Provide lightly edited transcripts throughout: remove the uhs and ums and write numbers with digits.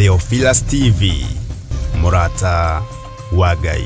Theophilus TV, Mũrata wa Ngai.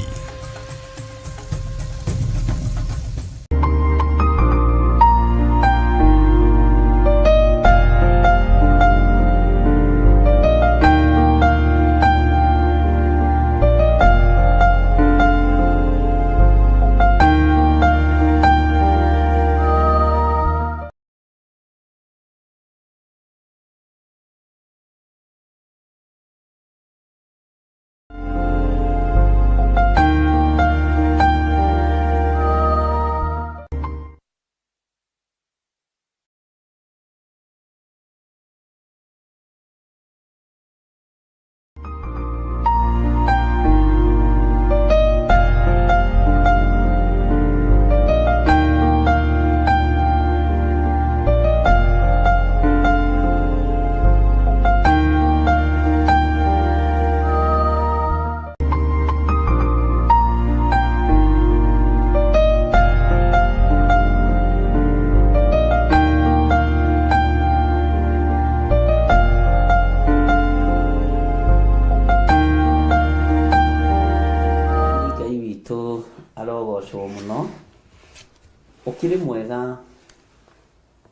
Ukiri mwega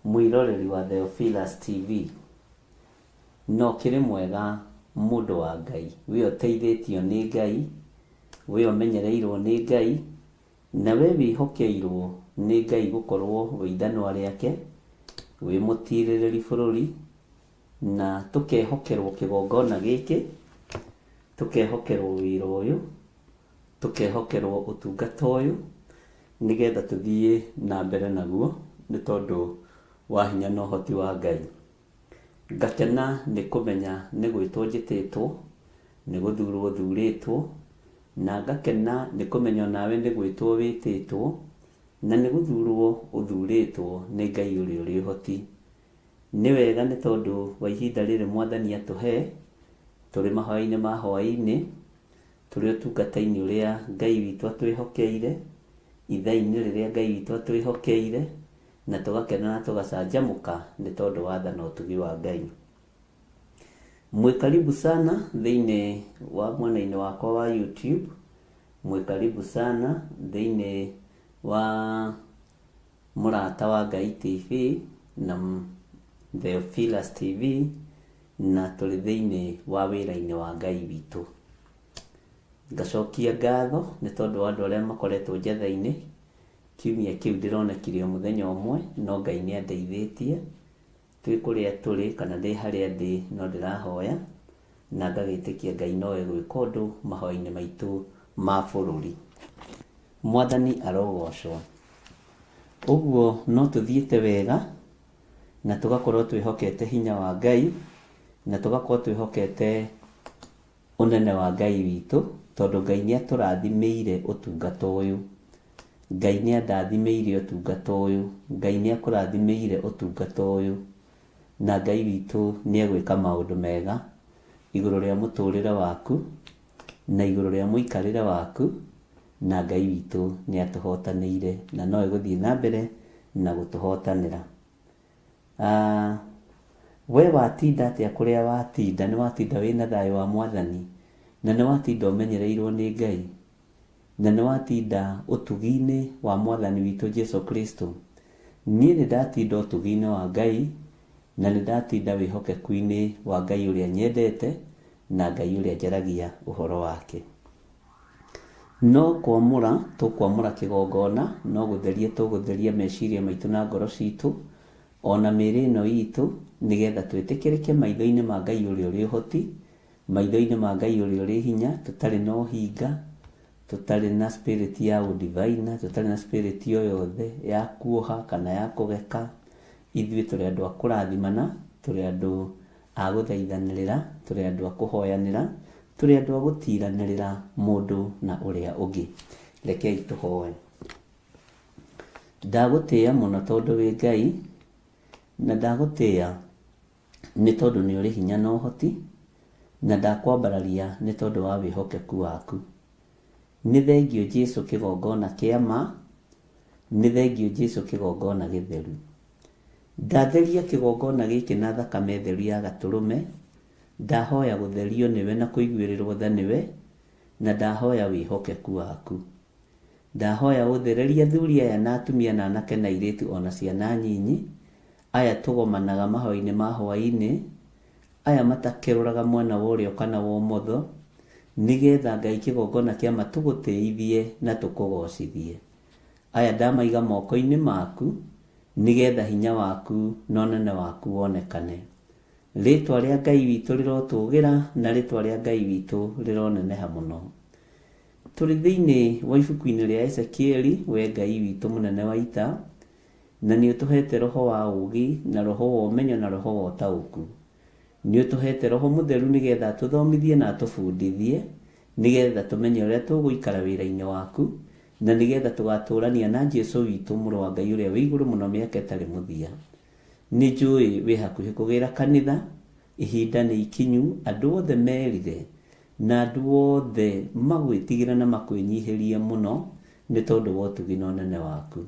mwiroreri wa Theophilus TV, no kiri mwega mundu wa Ngai, we uteithĩtio nĩ Ngai, we umenyereirwo nĩ Ngai, na we wihokeirwo nĩ Ngai gukorwo wĩithanwa rĩake, we mũtirĩrĩri bũrũri, na tukehokerwo kĩgongona gĩkĩ, tukehokerwo wĩra ũyũ, tukehokerwo ũtungata ũyũ, nigetha tuthie na mbere naguo nĩ tondũ wa hinya na ũhoti wa Ngai. Ngakena nĩ kũmenya nĩ gwĩtwo njĩtĩtwo, nĩ gũthurwo thurĩtwo, na ngakena nĩ kũmenya nawe nĩ gwĩtwo wĩtĩtwo, na nĩ gũthurwo ũthurĩtwo nĩ Ngai ũrĩa ũrĩ ũhoti. Nĩ wega nĩ tondũ wa ihinda rĩrĩ Mwathani atũhe, tũrĩ mahoya-inĩ ma hwaĩ-inĩ, tũrĩ ũtungata-inĩ ũrĩa Ngai witũ atwĩhokeire, ithaa-inĩ rĩrĩa Ngai witũ atwĩhokeire, na tũgakena na tũgacanjamũka nĩ tondũ wa tha na ũtugi wa Ngai. Mwĩkaribu sana thĩinĩ wa mwena-inĩ wakwa wa YouTube, mwĩkaribu sana thĩinĩ wa Mũrata wa Ngai TV na Theophilus TV, na tũrĩ thĩinĩ wa wĩra-inĩ wa Ngai witũ. Ngacokia ngatho nĩ tondũ wa andũ arĩa makoretwo njetha-inĩ. Kiumia kĩu ndĩronekire mũthenya ũmwe, no Ngai nĩ andeithĩtie. Twĩ kũrĩa tũrĩ kana ndĩ harĩa ndĩ, no ndĩrahoya na ngagĩtĩkia Ngai nowe gwĩka ũndũ mahoya-inĩ maitũ ma bũrũri. Mwathani arogocwo. Ũguo no tũthiĩte wega na tũgakorwo twĩhokete hinya wa Ngai, na tũgakorwo twĩhokete ũnene wa Ngai witũ, tondũ Ngai nĩ atũrathimĩire ũtungata ũyũ. Ngai nĩ andathimĩire ũtungata ũyũ, Ngai nĩ akũrathimĩire ũtungata ũyũ, na Ngai witũ nĩ egwĩka maũndũ mega igũrũ rĩa mũtũrĩre waku na igũrũ rĩa mũikarĩre waku, na Ngai witũ nĩ atũhotanĩire na no egũthiĩ na mbere na gũtũhotanĩra. We watinda atĩa kũrĩa watinda, nĩ watinda wĩna thayũ wa Mwathani, na nĩ watinda ũmenyereirwo nĩ Ngai, na nĩ watinda ũtugi-inĩ wa Mwathani witũ Jesu Kristo. Niĩ nĩ ndatinda ũtugi-inĩ wa Ngai, na nĩ ndatinda wĩhokeku-inĩ wa Ngai ũrĩa nyendete, na Ngai ũrĩa njaragia ũhoro wake. No kwamũra, tũkwamũra kĩgongona, no gũtheria tũgũtheria meciria maitũ na ngoro citũ, ona mĩĩrĩ ĩno itũ, nĩgetha twĩtĩkĩrĩke maitho-inĩ ma Ngai ũrĩa ũrĩ ũhoti, maitho-inĩ ma Ngai ũrĩa ũrĩ hinya, tũtarĩ na ũhinga, tũtarĩ na spirit ya ũdivaina, tũtarĩ na spirit o yothe ya kuoha kana ya kũgeka. Ithuĩ tũrĩ andũ a kũrathimana, tũrĩ andũ a gũthaithanĩrĩra, tũrĩ andũ a kũhoyanĩra, tũrĩ andũ a gũtiranĩrĩra mũndũ na ũrĩa ũngĩ. Rekei tũhoe. Ndagũtĩĩa mũno tondũ wĩ Ngai, na ndagũtĩĩa nĩ tondũ nĩ ũrĩ hinya na ũhoti, na ndakwambararia nĩ tondũ wa wĩhokeku waku. Nĩ thengio Jesũ kĩgongona kĩa ma, nĩ thengio Jesũ kĩgongona gĩtheru. Ndatheria kĩgongona gĩkĩ na thakame theru ya Gatũrũme, ndahoya gũtherio nĩwe na kũiguĩrĩrwo tha nĩwe, na ndahoya wĩhokeku waku. Ndahoya gũthereria athuri aya na atumia na anake na airĩtu ona ciana nyinyi, aya tũgomanaga mahoya-inĩ ma hwaĩ-inĩ, aya matakerũraga mwena wa ũrĩo kana wa ũmotho, nĩgetha Ngai kĩgongona kĩa ma tũgũtĩithie na tũkũgocithie. Aya ndamaiga moko-inĩ maku, nĩgetha hinya waku na ũnene waku wonekane. Rĩtwa rĩa Ngai witũ rĩrotũgĩra na rĩtwa rĩa Ngai witũ rĩroneneha mũno. Tũrĩ thĩinĩ wa ibuku-inĩ rĩa Ezekieli, we Ngai witũ mũnene wa ita, na nĩ ũtũhete roho wa ũũgĩ na roho wa ũmenyo na roho wa ũtaũku. Nĩ ũtũhete roho mũtheru nĩgetha tũthomithie na tũbundithie, nĩgetha tũmenye ũrĩa tũgũikara wĩra-inĩ waku, na nĩgetha tũgatũrania na Jesũ witũ mũrũ wa Ngai ũrĩa wĩ igũrũ mũno mĩaka ĩtarĩ mũthia. Nĩ njũĩ wĩ hakuhĩ kũgĩra kanitha, ihinda nĩ ikinyu, andũ othe merire na andũ othe magwĩtigĩra na makwĩnyihĩrie mũno nĩ tondũ wa ũtugi na ũnene waku.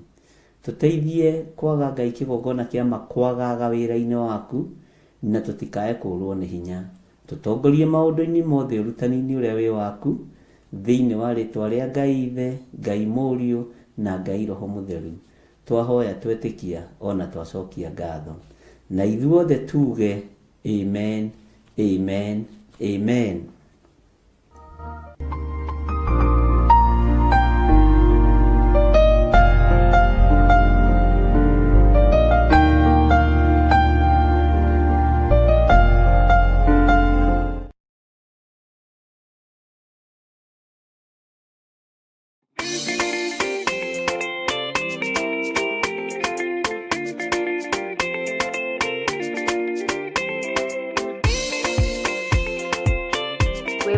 Tũteithie kwaga Ngai kĩgongona kĩa ma kwagaga wĩra-inĩ waku, na tũtikae kũrwo nĩ hinya. Tũtongorie maũndũ-inĩ mothe ũrutani-inĩ ũrĩa wĩ waku, thĩinĩ wa rĩtwa rĩa Ngai Ithe, Ngai Mũriũ na Ngai Roho Mũtheru. Twahoya twetĩkia ona twacokia ngatho. Na ithuothe tuge amen, amen, amen.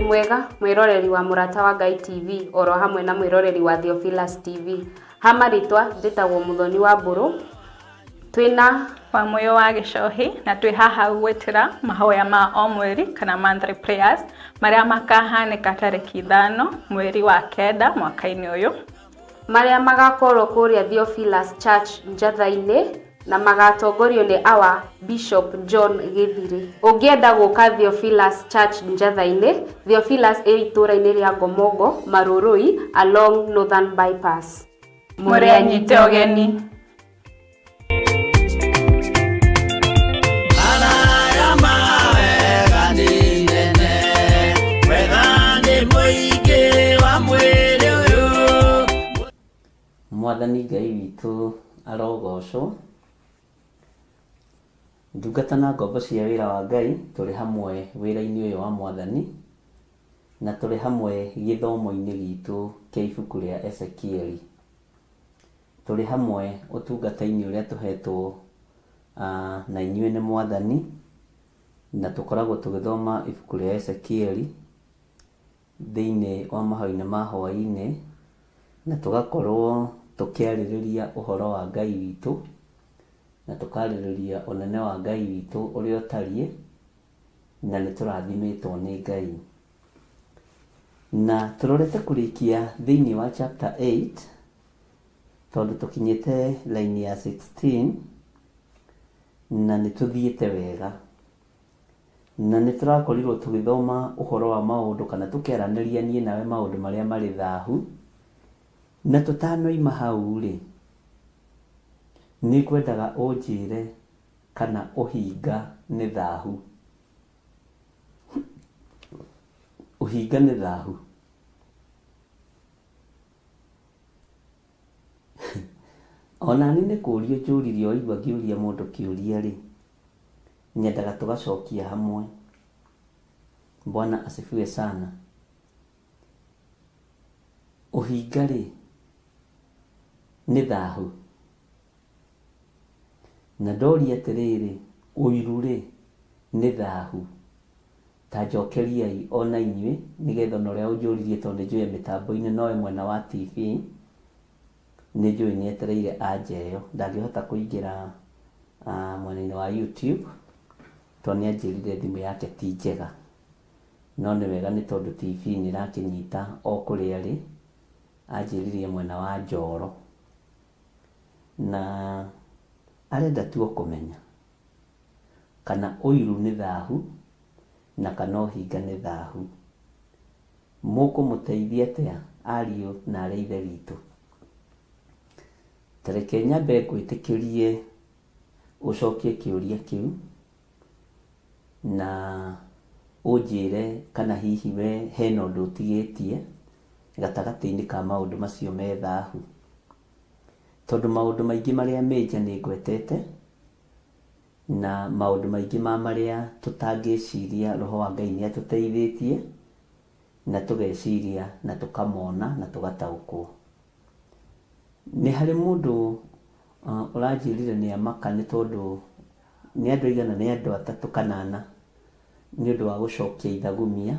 Mwega mwiroreri wa Murata wa Ngai TV oro hamwe na mwiroreri wa Theophilus TV. Hama ritwa nditagwo Muthoni wa Mburu, twina wa moyo wa Gicohi na twi haha gwetira mahoya ma o mweri kana monthly prayers maria makahanĩka tarĩki 5 mweri wa kenda mwaka-inĩ ũyũ, maria magakorwo kuria Theophilus Church Njatha-inĩ na magatongorio ni our Bishop John Githiri. Ungienda guka Theophilus Church Njatha-inĩ, Theophilus itũra-inĩ ria Ngomongo Marurui along Northern Bypass. Muri anyite ogeni. Mwathani Ngai witũ arogocwo. Ndungata na ngombo cia wĩra wa Ngai tũrĩ hamwe wĩra-inĩ ũyũ wa Mwathani, na tũrĩ hamwe gĩthomo-inĩ gitũ kĩa ibuku rĩa Ezekieli. Tũrĩ hamwe ũtungata-inĩ ũrĩa tũhetwo na inyuĩ nĩ Mwathani, na tũkoragwo tũgĩthoma ibuku rĩa Ezekieli thĩinĩ wa mahoya-inĩ ma hwaĩ-inĩ, na tũgakorwo tũkĩarĩrĩria ũhoro wa Ngai witũ, na tũkarĩrĩria ũnene wa Ngai witũ ũrĩa ũtariĩ, na nĩ tũrathimĩtwo nĩ Ngai. Na tũrorete kũrĩkia thĩinĩ wa chapter 8 tondũ tũkinyĩte line ya 16, na nĩ tũthiĩte wega, na nĩ tũrakorirwo tũgĩthoma ũhoro wa maũndũ kana tũkĩaranĩria niĩ nawe maũndũ marĩa marĩ thahu, na tũtanoima hau rĩ, nĩ kwendaga ũnjĩre kana ũhinga nĩ thahu. Ũhinga nĩ thahu. Ona nĩ nĩ kũũrio njũririe waigua ngĩũria mũndũ kĩũria rĩ, nyendaga tũgacokia hamwe. Bwana asifiwe sana. Ũhinga rĩ nĩ thahu. Na ndoria atĩrĩrĩ, ũiru rĩ nĩ thahu. Ta njokeriai ona inyuĩ nĩgetha na ũrĩa ũnjũririe tondũ nĩ njũĩ mĩtambo-inĩ no mwena wa TV, nĩ njũĩ nĩ etereire anjeyo. Ndangĩhota kũingĩra mwena-inĩ wa YouTube tondũ nĩ anjĩrire thimũ yake ti njega, no nĩ wega nĩ tondũ TV nĩ ĩrakĩnyita o kũrĩa arĩ. Anjĩririe mwena wa Njoro, na arenda tu kũmenya kana ũiru nĩ thahu na kana ũhingane thahu. Mũkũmũteithia atĩa ariũ na arĩa ithe witũ? Ta reke nyambe ngwĩtĩkĩrie ũcokie kĩũria kĩu na ũnjĩre kana hihi we hena ũndũ ũtigĩtie gatagatĩ-inĩ ka maũndũ macio me thahu. Tondũ maũndũ maingĩ marĩa menja nĩ ngwetete, na maũndũ maingĩ marĩa tũtangĩciria Roho wa Ngai nĩ atũteithĩtie na tũgeciria na tũkamona na tũgataũkwo. Nĩ harĩ mũndũ ũranjĩrire nĩ amaka nĩ tondũ nĩ andũ aigana, nĩ andũ 3 kana 4 nĩ ũndũ wa gũcokia ithagumia.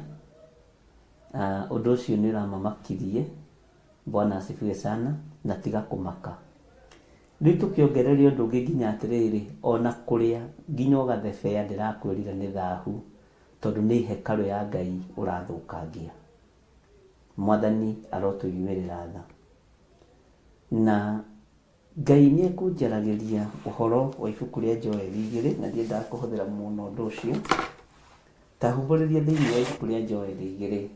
Ũndũ ũcio nĩ ũramamakirie. Bwana asifiwe sana, na tiga kũmaka. Rĩu tũkĩongereria ũndũ ũngĩ nginya atĩrĩrĩ, ona kũrĩa nginya ũgathebea ndĩrakwĩrire nĩ thahu, tondũ nĩ hekarũ ya Ngai ũrathũkangia. Mwathani arotũnyuĩrĩra tha. Na Ngai nĩ ekũnjaragĩria ũhoro wa ibuku rĩa Joeli 2, na ndiendaga kũhũthĩra mũno ũndũ ũcio. Ta humbũrĩria thĩinĩ wa ibuku rĩa Joeli 2,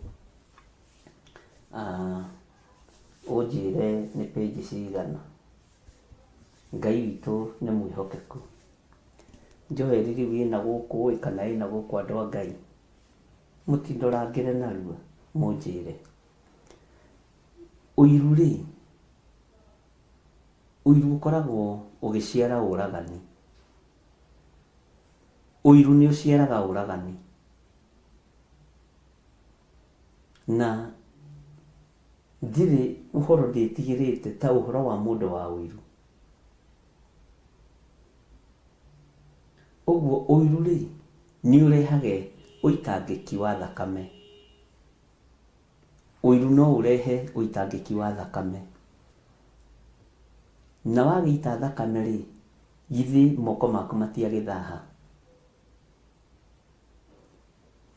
ũnjĩre nĩ page cigana. Ngai witũ nĩ mwĩhokeku. Joeli rĩu ĩna gũkũ kana ĩna gũkũ andũ a Ngai? Mũtindorangĩre narua, mũnjĩre. Ũiru-rĩ, ũiru ũkoragwo ũgĩciara ũragani. Ũiru nĩ ũciaraga ũragani. Na ndirĩ ũhoro ndĩtigĩrĩte ta ũhoro wa mũndũ wa ũiru. Ũguo ũiru-rĩ nĩ ũrehage ũitangĩki wa thakame. Ũiru no ũrehe ũitangĩki wa thakame. Na wagĩita thakame-rĩ, githĩ moko maku matiagĩthaha?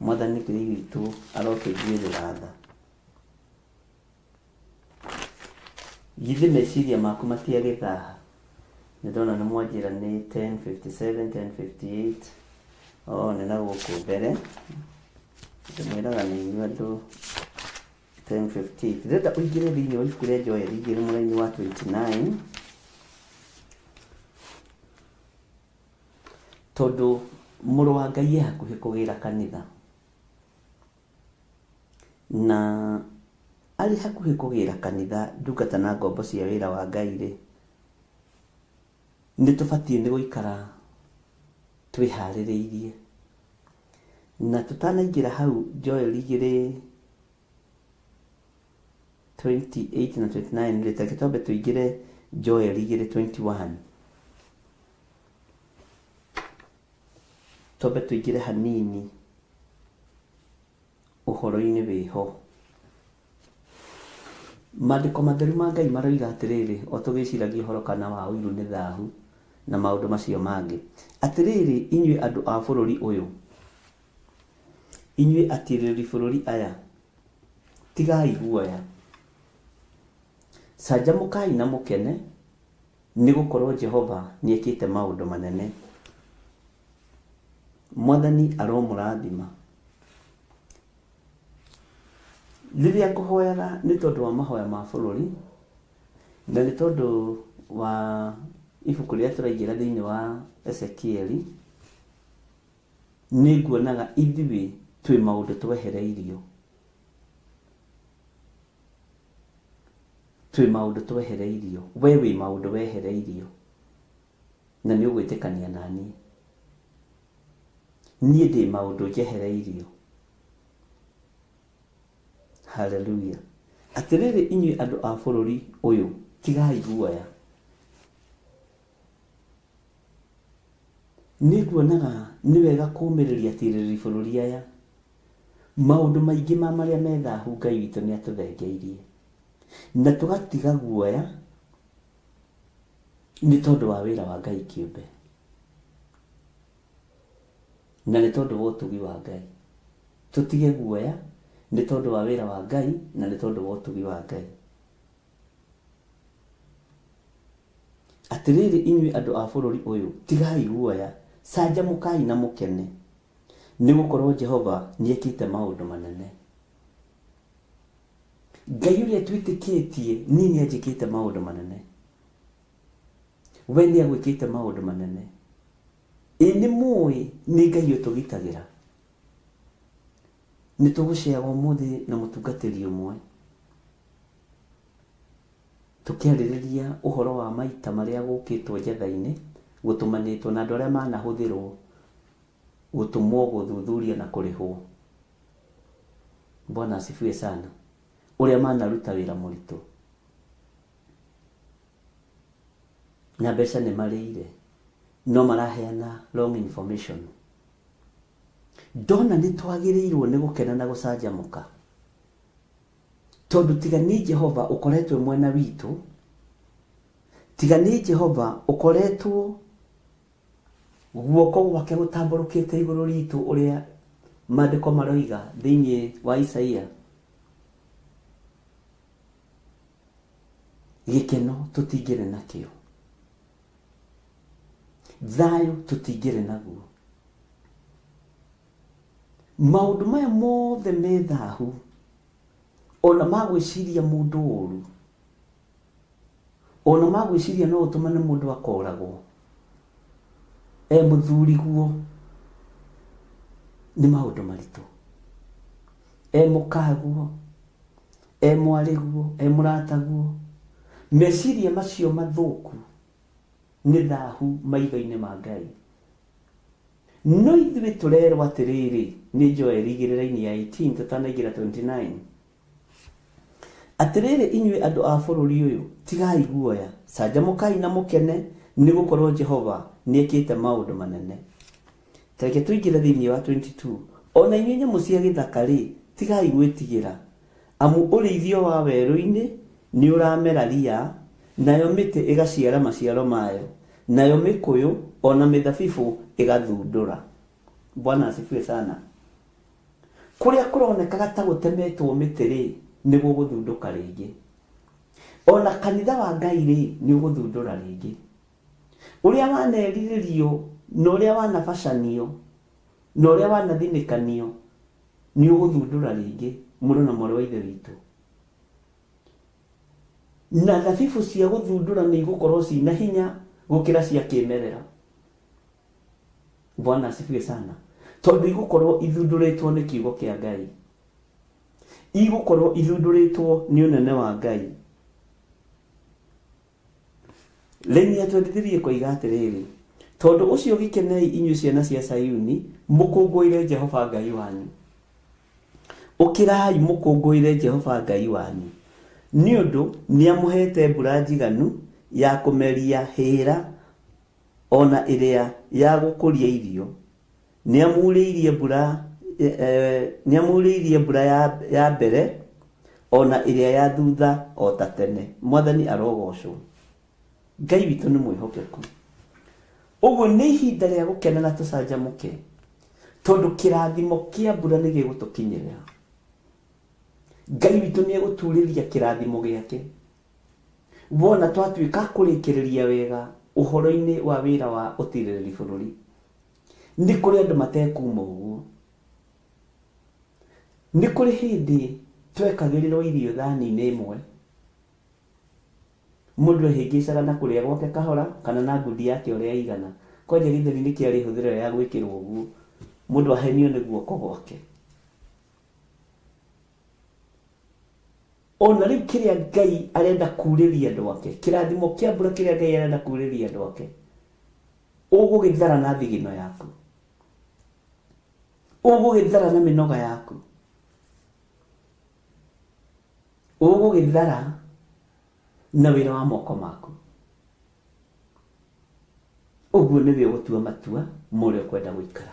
Mwathani Ngai witũ arotũiguĩrĩra tha. Githĩ meciria maku matiagĩthaha? Nĩ ndona nĩ mwanjĩra nĩ 10:57, 10:58. Nĩ na gũkũ mbere. Ndĩmwĩraga nĩ inyuĩ andũ 10:58. Ndĩrenda ũingĩre thĩinĩ wa ibuku rĩa Joeli 2 mũraini wa 29. Tondũ mũrũ wa Ngai hakuhĩ kũgĩra kanitha. Na arĩ hakuhĩ kũgĩra kanitha ndungata na ngombo cia wĩra wa Ngai-rĩ, nĩ tũbatiĩ nĩ gũikara twĩharĩrĩirie. Na tũtanaingĩra hau Joeli 2:28 na 29, rĩtake twambe tũingĩre Joeli 2:21. Twambe tũingĩre hanini ũhoro-inĩ wĩho. Maandĩko matheru ma Ngai maroiga atĩrĩrĩ, o tũgĩciragia ũhoro kana wa ũiru nĩ thahu na maũndũ macio mangĩ. Atĩrĩrĩ, inyuĩ andũ a bũrũri ũyũ, inyuĩ atirĩrĩ bũrũri aya, tigai guoya, canjamũkai na mũkene, nĩ gũkorwo Jehova nĩ ekĩte maũndũ manene. Mwathani aromũrathima. Rĩrĩa ngũhoyaga nĩ tondũ wa mahoya ma bũrũri, na nĩ tondũ wa ibuku rĩrĩa tũraingĩra thĩinĩ wa Ezekieli, nĩ nguonaga ithuĩ twĩ maũndũ twehereirio. Twĩ maũndũ twehereirio. We wĩ maũndũ wehereirio. Na nĩ ũgwĩtĩkania na niĩ. Niĩ ndĩ maũndũ njehereirio. Hallelujah. Atĩrĩrĩ, inyuĩ andũ a bũrũri ũyũ, tigai guoya. Nĩ nguonaga nĩ wega kũũmĩrĩria atirĩrĩ bũrũri aya. Maũndũ maingĩ marĩa me thahu Ngai witũ nĩ atũthengeirie. Na tũgatiga guoya nĩ tondũ wa wĩra wa Ngai kĩũmbe. Na nĩ tondũ wa ũtugi wa Ngai. Tũtige guoya nĩ tondũ wa wĩra wa Ngai na nĩ tondũ wa ũtugi wa Ngai. Atĩrĩrĩ, inyuĩ andũ a bũrũri ũyũ, tigai guoya, canjamũkai na mũkene, nigukorwo Jehova niekite maundu manene. Ngai uria twitikitie nini ajikite maundu manene. We ni agwikite maundu manene. Ini mui ni Ngai utugitagira. Nituguciaga umuthi na mutungatiri umwe. Tukiaririria uhoro wa maita maria gukitwo njatha-ini gutumanitwo na andu aria manahuthirwo gutumwo guthuthuria na kurihwo. Bwana asifiwe sana. Uria manaruta wira muritu na mbeca ni marĩire no maraheana wrong information. Ndona nĩ twagĩrĩirwo nĩ gũkena na gũcanjamũka tondu tiga ni Jehova ukoretwo mwena witu, tiga ni Jehova ukoretwo guoko gwake gutamburukite iguru ritu uria maandiko maroiga thiini wa Isaia. Gikeno tutingire nakio, thayo tutingire naguo. Maundu maya mothe me thahu ona magwiciria mundu uru, ona magwiciria no utumane mundu akoragwo muthuri guo, ni maundu maritu. Mukaguo, mwari guo, murata guo, meciria macio mathuku ni thahu maitho-ini ma Ngai. No ithuĩ turerwo atiriri ni Joel 2:18 tutanaingira 29. Atiriri inyuĩ andu a bururi uyu tigai guoya, canjamukai na mukene ni gukorwo Jehova niekite maundu manene. Tareke tuingire thiini wa 22. Ona inyuĩ nyamu cia githaka-ri tigai gwitigira, amu urithio wa werũ-ini ni uramera ria, nayo miti igaciara maciaro mayo, nayo mikuyu ona mithabibu igathundura. Bwana asifiwe sana. Kuria kuronekaga ta gutemetwo miti-ri ni guguthunduka ringi. Ona kanitha wa Ngai-ri ni uguthundura ringi. Uria waneriririo na uria wanabacanio na uria wanathinikanio ni uguthundura ringi, mũrũ na mwarĩ wa ithe witũ. Na thabibu cia guthundura ni igukorwo cina hinya gukira cia kimerera. Bwana asifiwe sana. Tondu igukorwo ithunduritwo ni kiugo kia Ngai, igukorwo ithunduritwo ni unene wa Ngai. Leni atwendithirie koiga atiriri, tondu ucio gikenei inyuĩ ciana cia Sayuni, mukungũire Jehova Ngai wanyu. Ukirai mukungũire Jehova Ngai wanyu, ni undu ni amuhete mbura njiganu ya kumeria hira ona iria ya gukuria irio. Ni amuriirie mbura ya mbere ona iria ya thutha o ta tene. Mwathani arogocwo. Ngai witũ nĩ mwĩhokeku. Ũguo nĩ ihinda rĩa gũkena na tũcanjamũke tondu kĩrathimo kĩa mbura nĩ gĩgũtũkinyĩra. Ngai witũ nĩ egũturĩria kĩrathimo gĩake. Wona twatuĩka kũrĩkĩrĩria wega ũhoro-inĩ wa wĩra wa ũtirĩrĩri bũrũri, nĩ kũrĩ andũ matekuma ũguo. Nĩ kũrĩ hĩndĩ twekagĩrĩrwo irio thani-inĩ ĩmwe, mundu ehingicaga na kuria gwake kahora kana na ngundi yake uria igana. Kwanja githeri-ini kiari huthira ya gwikirwo uguo, mundu ahenio ni guoko gwake. Ona riu kiria Ngai arenda kuriria andu ake, kirathimo kia mbura kiria Ngai arenda kuriria andu ake, ugugithara na thigino yaku, ugugithara na minoga yaku, ugugithara na wira wa moko maku. Uguo nĩwe ũgũtua matua mũrĩa ũkwenda gũikara.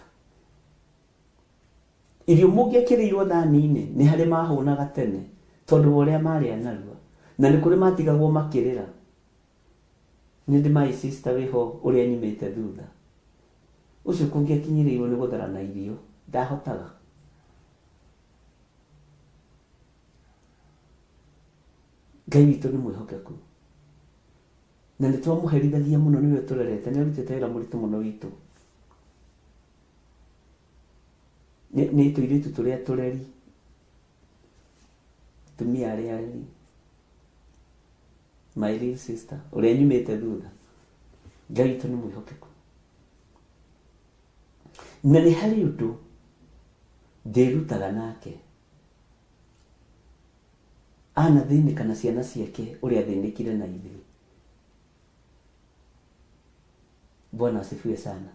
Irio mũngĩekĩrĩirwo thani-inĩ nĩ harĩ mahũnaga tene tondu wa ũrĩa marĩa narua, na nĩ kũrĩ matigagwo makĩrĩra. Nĩ ndĩ my sister wĩho ũrĩa nyimĩte thutha, ũcio kũngĩakinyĩrĩirwo nĩ gũthara na irio ndahotaga. Ngai witũ nĩ mwĩhokeku na nĩ twamũherithagia mũno, nĩwe tũrerete, nĩ arutĩte wĩra mũritũ mũno witũ. nĩ tũirĩtu tũrĩa tũreri, tumia arĩa areri, my little sister, ũrĩa nyumĩte thutha, Ngai witũ nĩ mwĩhokeku. Na nĩ harĩ ũndũ ndĩrutaga nake, anathĩnĩka na ciana ciake ũrĩa athĩnĩkire na ithuĩ. Bwana asifiwe sana.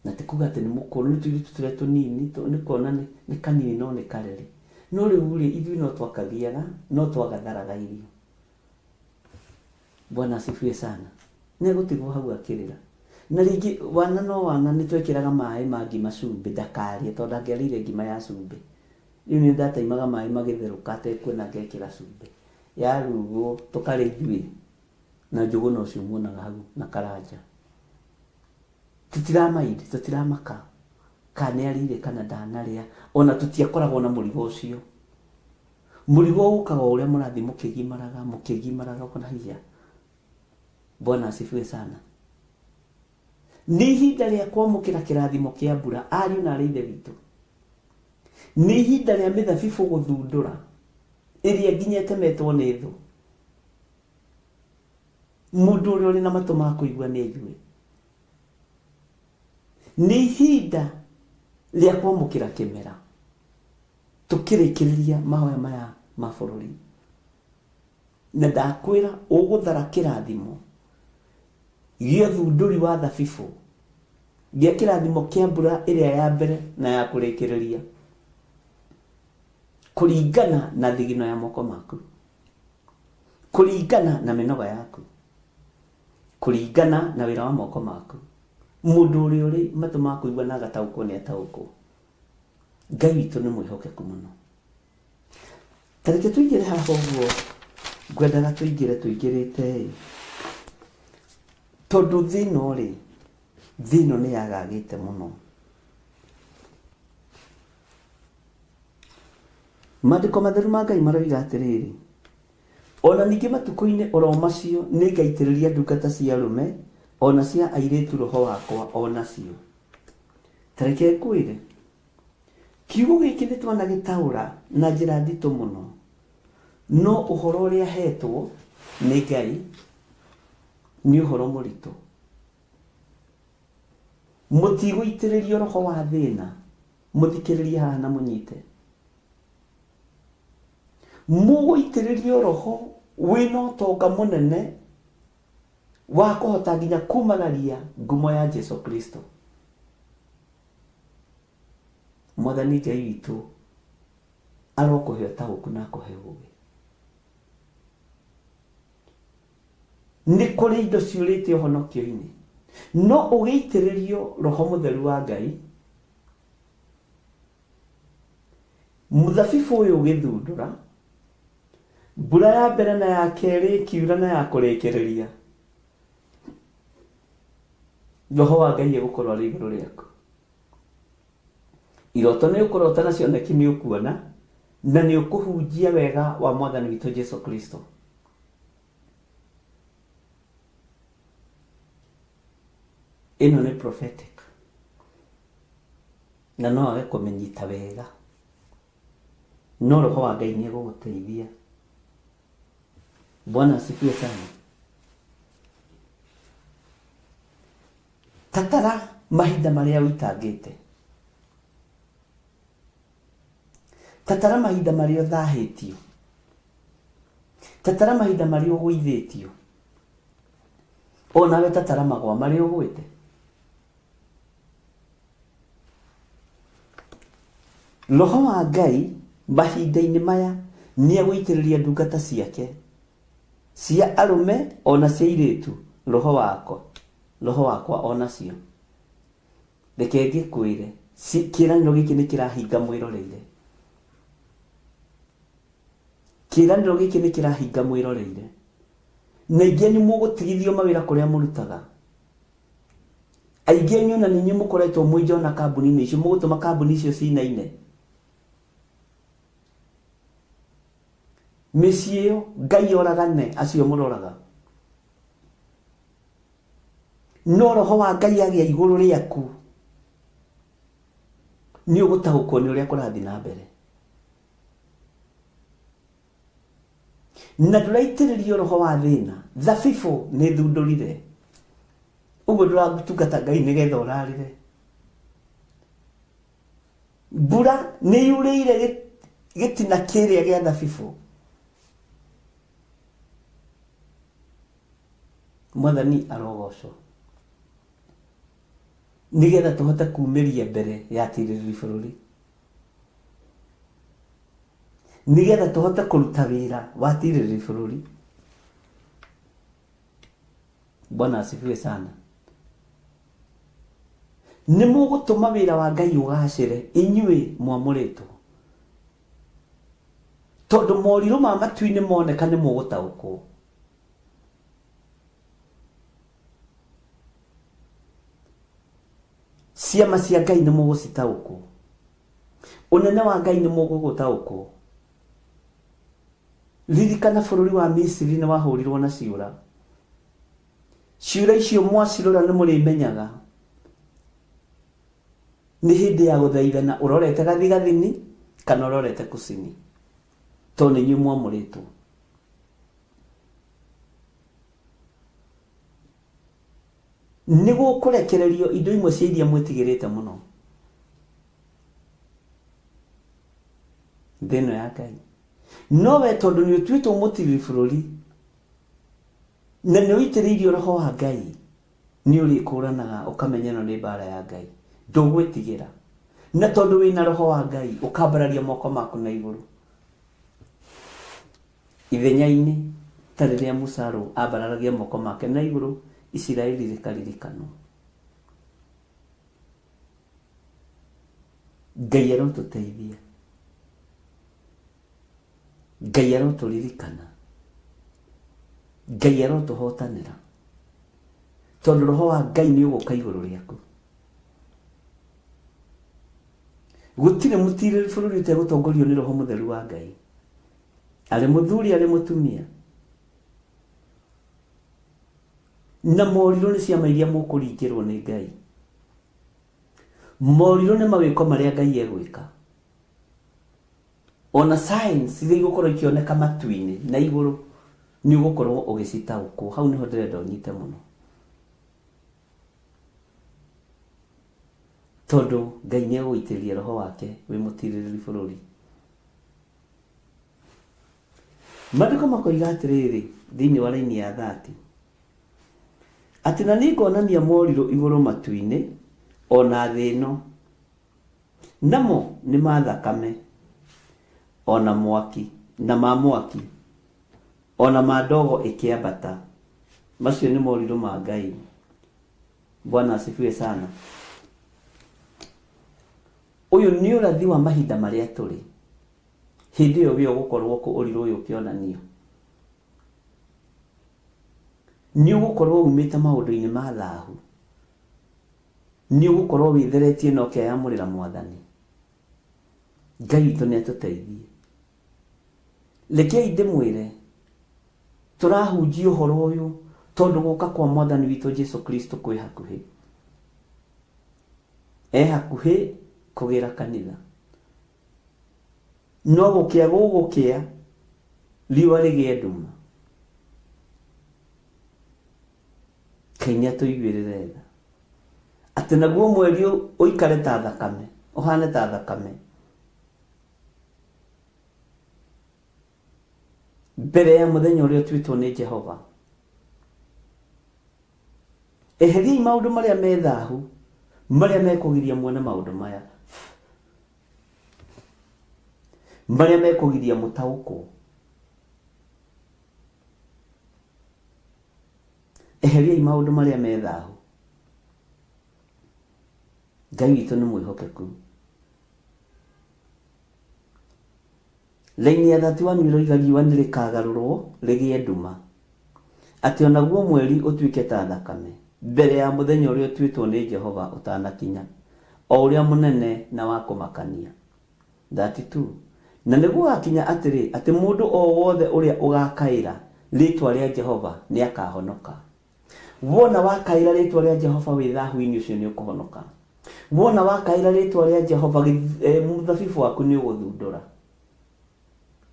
Na tikuga atĩ nĩ mũkũrũ, nĩ tũirĩtu tũrĩa tũnini, nĩ kuona nĩ kanini no nĩ kareri. No rĩu rĩ, ithuĩ no twakagĩaga, no twagatharaga irio. Bwana asifiwe sana. Nĩ egũtigwo hau akĩrĩra. Na rĩngĩ wana no wana nĩ twekĩraga maĩ ma ngima cumbĩ ndakarĩe, tondũ angĩarĩire ngima ya cumbĩ. Rĩu nĩ ndataimaga maĩ magĩtherũka atekuona ngekĩra cumbĩ. Yarugwo tũkarĩa ithuĩ na njũgũ no cio muonaga hau na karanja. Tũtiramaindi, tũtiramaka kana nĩ arĩire kana ndanarĩa, ona tũtiakoragwo na mũrigo ũcio. Mũrigo ũkaga ũrĩa mũrathiĩ mũkĩgimaraga ũkona hiya. Bwana asifiwe sana. Nĩ ihinda rĩa kwamũkĩra kĩrathimo kĩa mbura, ariũ na arĩ ithe witũ. Nĩ ihinda rĩa mĩthabibũ gũthundũra, ĩrĩa nginya ĩtemetwo nĩ thũ. Mũndũ ũrĩa ũrĩ na matũ ma kũigua nĩ aigue. Nĩ ihinda rĩa kwamũkĩra kĩmera, tũkĩrĩkĩrĩria mahoya maya ma bũrũri. Na ndakwĩra ũgũthara kĩrathimo gĩa thundũri wa thabibũ, gĩa kĩrathimo kĩa mbura ĩrĩa ya mbere na ya kũrĩkĩrĩria, kũringana na thigino ya moko maku, kũringana na mĩnoga yaku, kũringana na wĩra wa moko maku. Mũndũ ũrĩa ũrĩ matũ ma kũigua na agataũkwo nĩ ataũkwo. Ngai witũ nĩ mwĩhokeku mũno. Ta reke tũingĩre haha ũguo, ngwendaga tũingĩrĩte tondũ thĩno nĩ yagagĩte mũno. Maandĩko matheru ma Ngai maroiga atĩrĩrĩ, ona ningĩ matukũ-inĩ oro macio nĩ ngaitĩrĩria ndungata cia arũme ona cia airĩtu roho wakwa onacio. Ta reke ngwĩre, kiugo gĩkĩ nĩ twanagĩtaũra na njĩra nditũ mũno, no ũhoro ũrĩa hetwo nĩ Ngai nĩ ũhoro mũritũ. Mũtigũitĩrĩrio roho wa thĩna, mũthikĩrĩrie haha na mũnyite. Mũgũitĩrĩrio roho wĩna ũtonga mũnene wa kũhota nginya kumagaria ngumo ya Jesu Kristo. Mwathani Ngai witũ arokũhe ũtaũku na akũhe ũũgĩ. Nĩ kũrĩ indo ciũrĩte ũhonokio-inĩ, no ũgĩitĩrĩrio roho mũtheru wa Ngai, mũthabibũ ũyũ ũgĩthundũra, mbura ya mbere na ya kerĩ kiura na ya kũrĩkĩrĩria, roho wa Ngai egũkorwo arĩ igũrũ rĩaku. Iroto nĩ ũkũrota na cioneki nĩ ũkuona, na nĩ ũkũhunjia wega wa Mwathani witũ Jesu Kristo. Ĩno nĩ prophetic, na no age kũmenyita wega, no roho wa Ngai nĩ egũgũteithia. Bwana asifiwe sana. Tatara mahinda marĩa ũitangĩte, tatara mahinda marĩa ũthahĩtio, tatara mahinda marĩa ũgũithĩtio, onawe tatara magwa marĩa ũgwĩte. Roho wa Ngai mahinda-inĩ maya nĩ egũitĩrĩria ndungata ciake cia arũme ona cia airĩtu roho wakwa onacio. Reke ngĩkwĩre, kĩĩranĩro gĩkĩ nĩ kĩrahinga mwĩroreire. Kĩĩranĩro gĩkĩ nĩ kĩrahinga mwĩroreire. Na ingĩ nĩ mũgũtigithio mawĩra kũrĩa mũrutaga. Aingĩ anyu na ninyi mũkoretwo mwĩnjona kambuni-inĩ icio, mũgũtũma kambuni icio cinaine. Mĩciĩ ĩyo Ngai oragane acio mũroraga. No roho wa Ngai agĩa igũrũ rĩaku, nĩ ũgũtaũkwo nĩ ũrĩa kũrathiĩ na mbere, na ndũraitĩrĩrio roho wa thĩna. Thabibũ nĩ thundũrire, ũguo ndũratungata Ngai nĩgetha ũrarĩre. Mbura nĩ yurĩire gĩtina kĩrĩa gĩa thabibũ. Mwathani arogocwo, nĩgetha tũhote kumĩria mbere ya tirĩrĩ bũrũri, nĩgetha tũhote kũruta wĩra wa tirĩrĩ bũrũri. Bwana asifiwe sana. Nĩ mũgũtũma wĩra wa Ngai ũgacĩre inyuĩ mwamũrĩtwo, tondũ morirũ ma matu-inĩ moneka nĩ mũgũtaũkwo. Ciama cia Ngai nĩ mũgũcitaũkwo, ũnene wa Ngai nĩ mũgũgũtaũkwo. Ririkana bũrũri wa Misiri nĩ wahũrirwo na ciũra. Ciũra icio mwacirora nĩ mũrĩmenyaga nĩ hĩndĩ ya gũthaithana ũrorete gathigathini kana ũrorete kusini, tondũ nĩ inyuĩ mwamũrĩtwo. Nĩ gũkũrekererio indo imwe cia iria mwĩtigĩrĩte mũno thĩno ya Ngai. No we tondũ nĩ ũtuĩtwo mũtiriri bũrũri na nĩ ũitĩrĩirio roho wa Ngai, nĩ ũrĩkũranaga ũkamenya ĩno nĩ mbara ya Ngai, ndũgwĩtigĩra. Na tondũ wĩna roho wa Ngai ũkambararia moko maku na igũrũ. Ithenya-inĩ ta rĩrĩa Musa ambararagia moko make na igũrũ, Isiraeli rĩkaririkanwo. Ngai arotũteithia, Ngai arotũririkana, Ngai arotũhotanĩra, tondũ roho wa Ngai nĩ ũgũka igũrũ rĩaku. Gũtirĩ mũtirĩri bũrũri ũtegũtongorio nĩ roho mũtheru wa Ngai, arĩ mũthuri arĩ mũtumia. Na morirũ nĩ ciama iria mũkũringĩrwo nĩ Ngai. Morirũ nĩ mawĩko marĩa Ngai egwĩka. Ona signs iria igũkorwo ikĩoneka matu-inĩ na igũrũ nĩ ũgũkorwo ũgĩcitaũkwo. Hau nĩho ndĩrenda ũnyite mũno, tondũ Ngai nĩ egũitĩrĩria roho wake wĩ mũtirĩrĩri bũrũri. Maandĩko makoiga atĩrĩrĩ thĩinĩ wa raini ya 30, atĩ na nĩ ngonania morirũ igũrũ matu-inĩ ona thĩ ĩno, namo nĩ ma thakame ona mwaki na ma mwaki ona ma ndogo ĩkĩambata. Macio nĩ morirũ ma Ngai. Bwana asifiwe sana. Ũyũ nĩ ũrathi wa mahinda marĩa tũrĩ. Hĩndĩ ĩyo we ũgũkorwo kũ ũrirũ ũyũ ũkĩonanio? Nĩ ũgũkorwo umĩte maũndũ-inĩ ma thaahu, nĩ ũgũkorwo wĩtheretie na ũkĩyamũrĩra Mwathani. Ngai witũ nĩ atũteithie. Rekei ndĩmwĩre tũrahunjia ũhoro ũyũ tondũ gũka kwa Mwathani witũ Jesũ Kristo kwĩ hakuhĩ. Hakuhĩ kũgĩra kanitha. No gũkĩa gũgũkĩa riũa rĩgĩe nduma. Ngai nĩ atũiguĩrĩre tha, atĩ naguo mweri ũikare ta thakame, ũhane ta thakame, mbere ya mũthenya ũrĩa ũtuĩtwo nĩ Jehova. Eheriai maũndũ marĩa me thaahu, marĩa mekũgiria muone maũndũ maya, marĩa mekũgiria mũtaũkwo. Eheriai maũndũ marĩa me thaahu. Ngai witũ nĩ mwĩhokeku. Raini ya 31 ĩroiga riũa nĩ rĩkagarũrwo rĩgĩe nduma, atĩ onaguo mweri ũtuĩke ta thakame, mbere ya mũthenya ũrĩa ũtuĩtwo nĩ Jehova ũtanakinya, o ũrĩa mũnene na wa kũmakania. 32. Na nĩguo gakinya atĩrĩ, atĩ mũndũ o wothe ũrĩa ũgakaĩra rĩtwa rĩa Jehova nĩ akahonoka. Wona wakaĩra rĩtwa rĩa Jehova wĩ thaahu-inĩ ũcio nĩ ũkũhonoka. Wona wakaira ritwa ria Jehova, muthabibu waku ni uguthundura,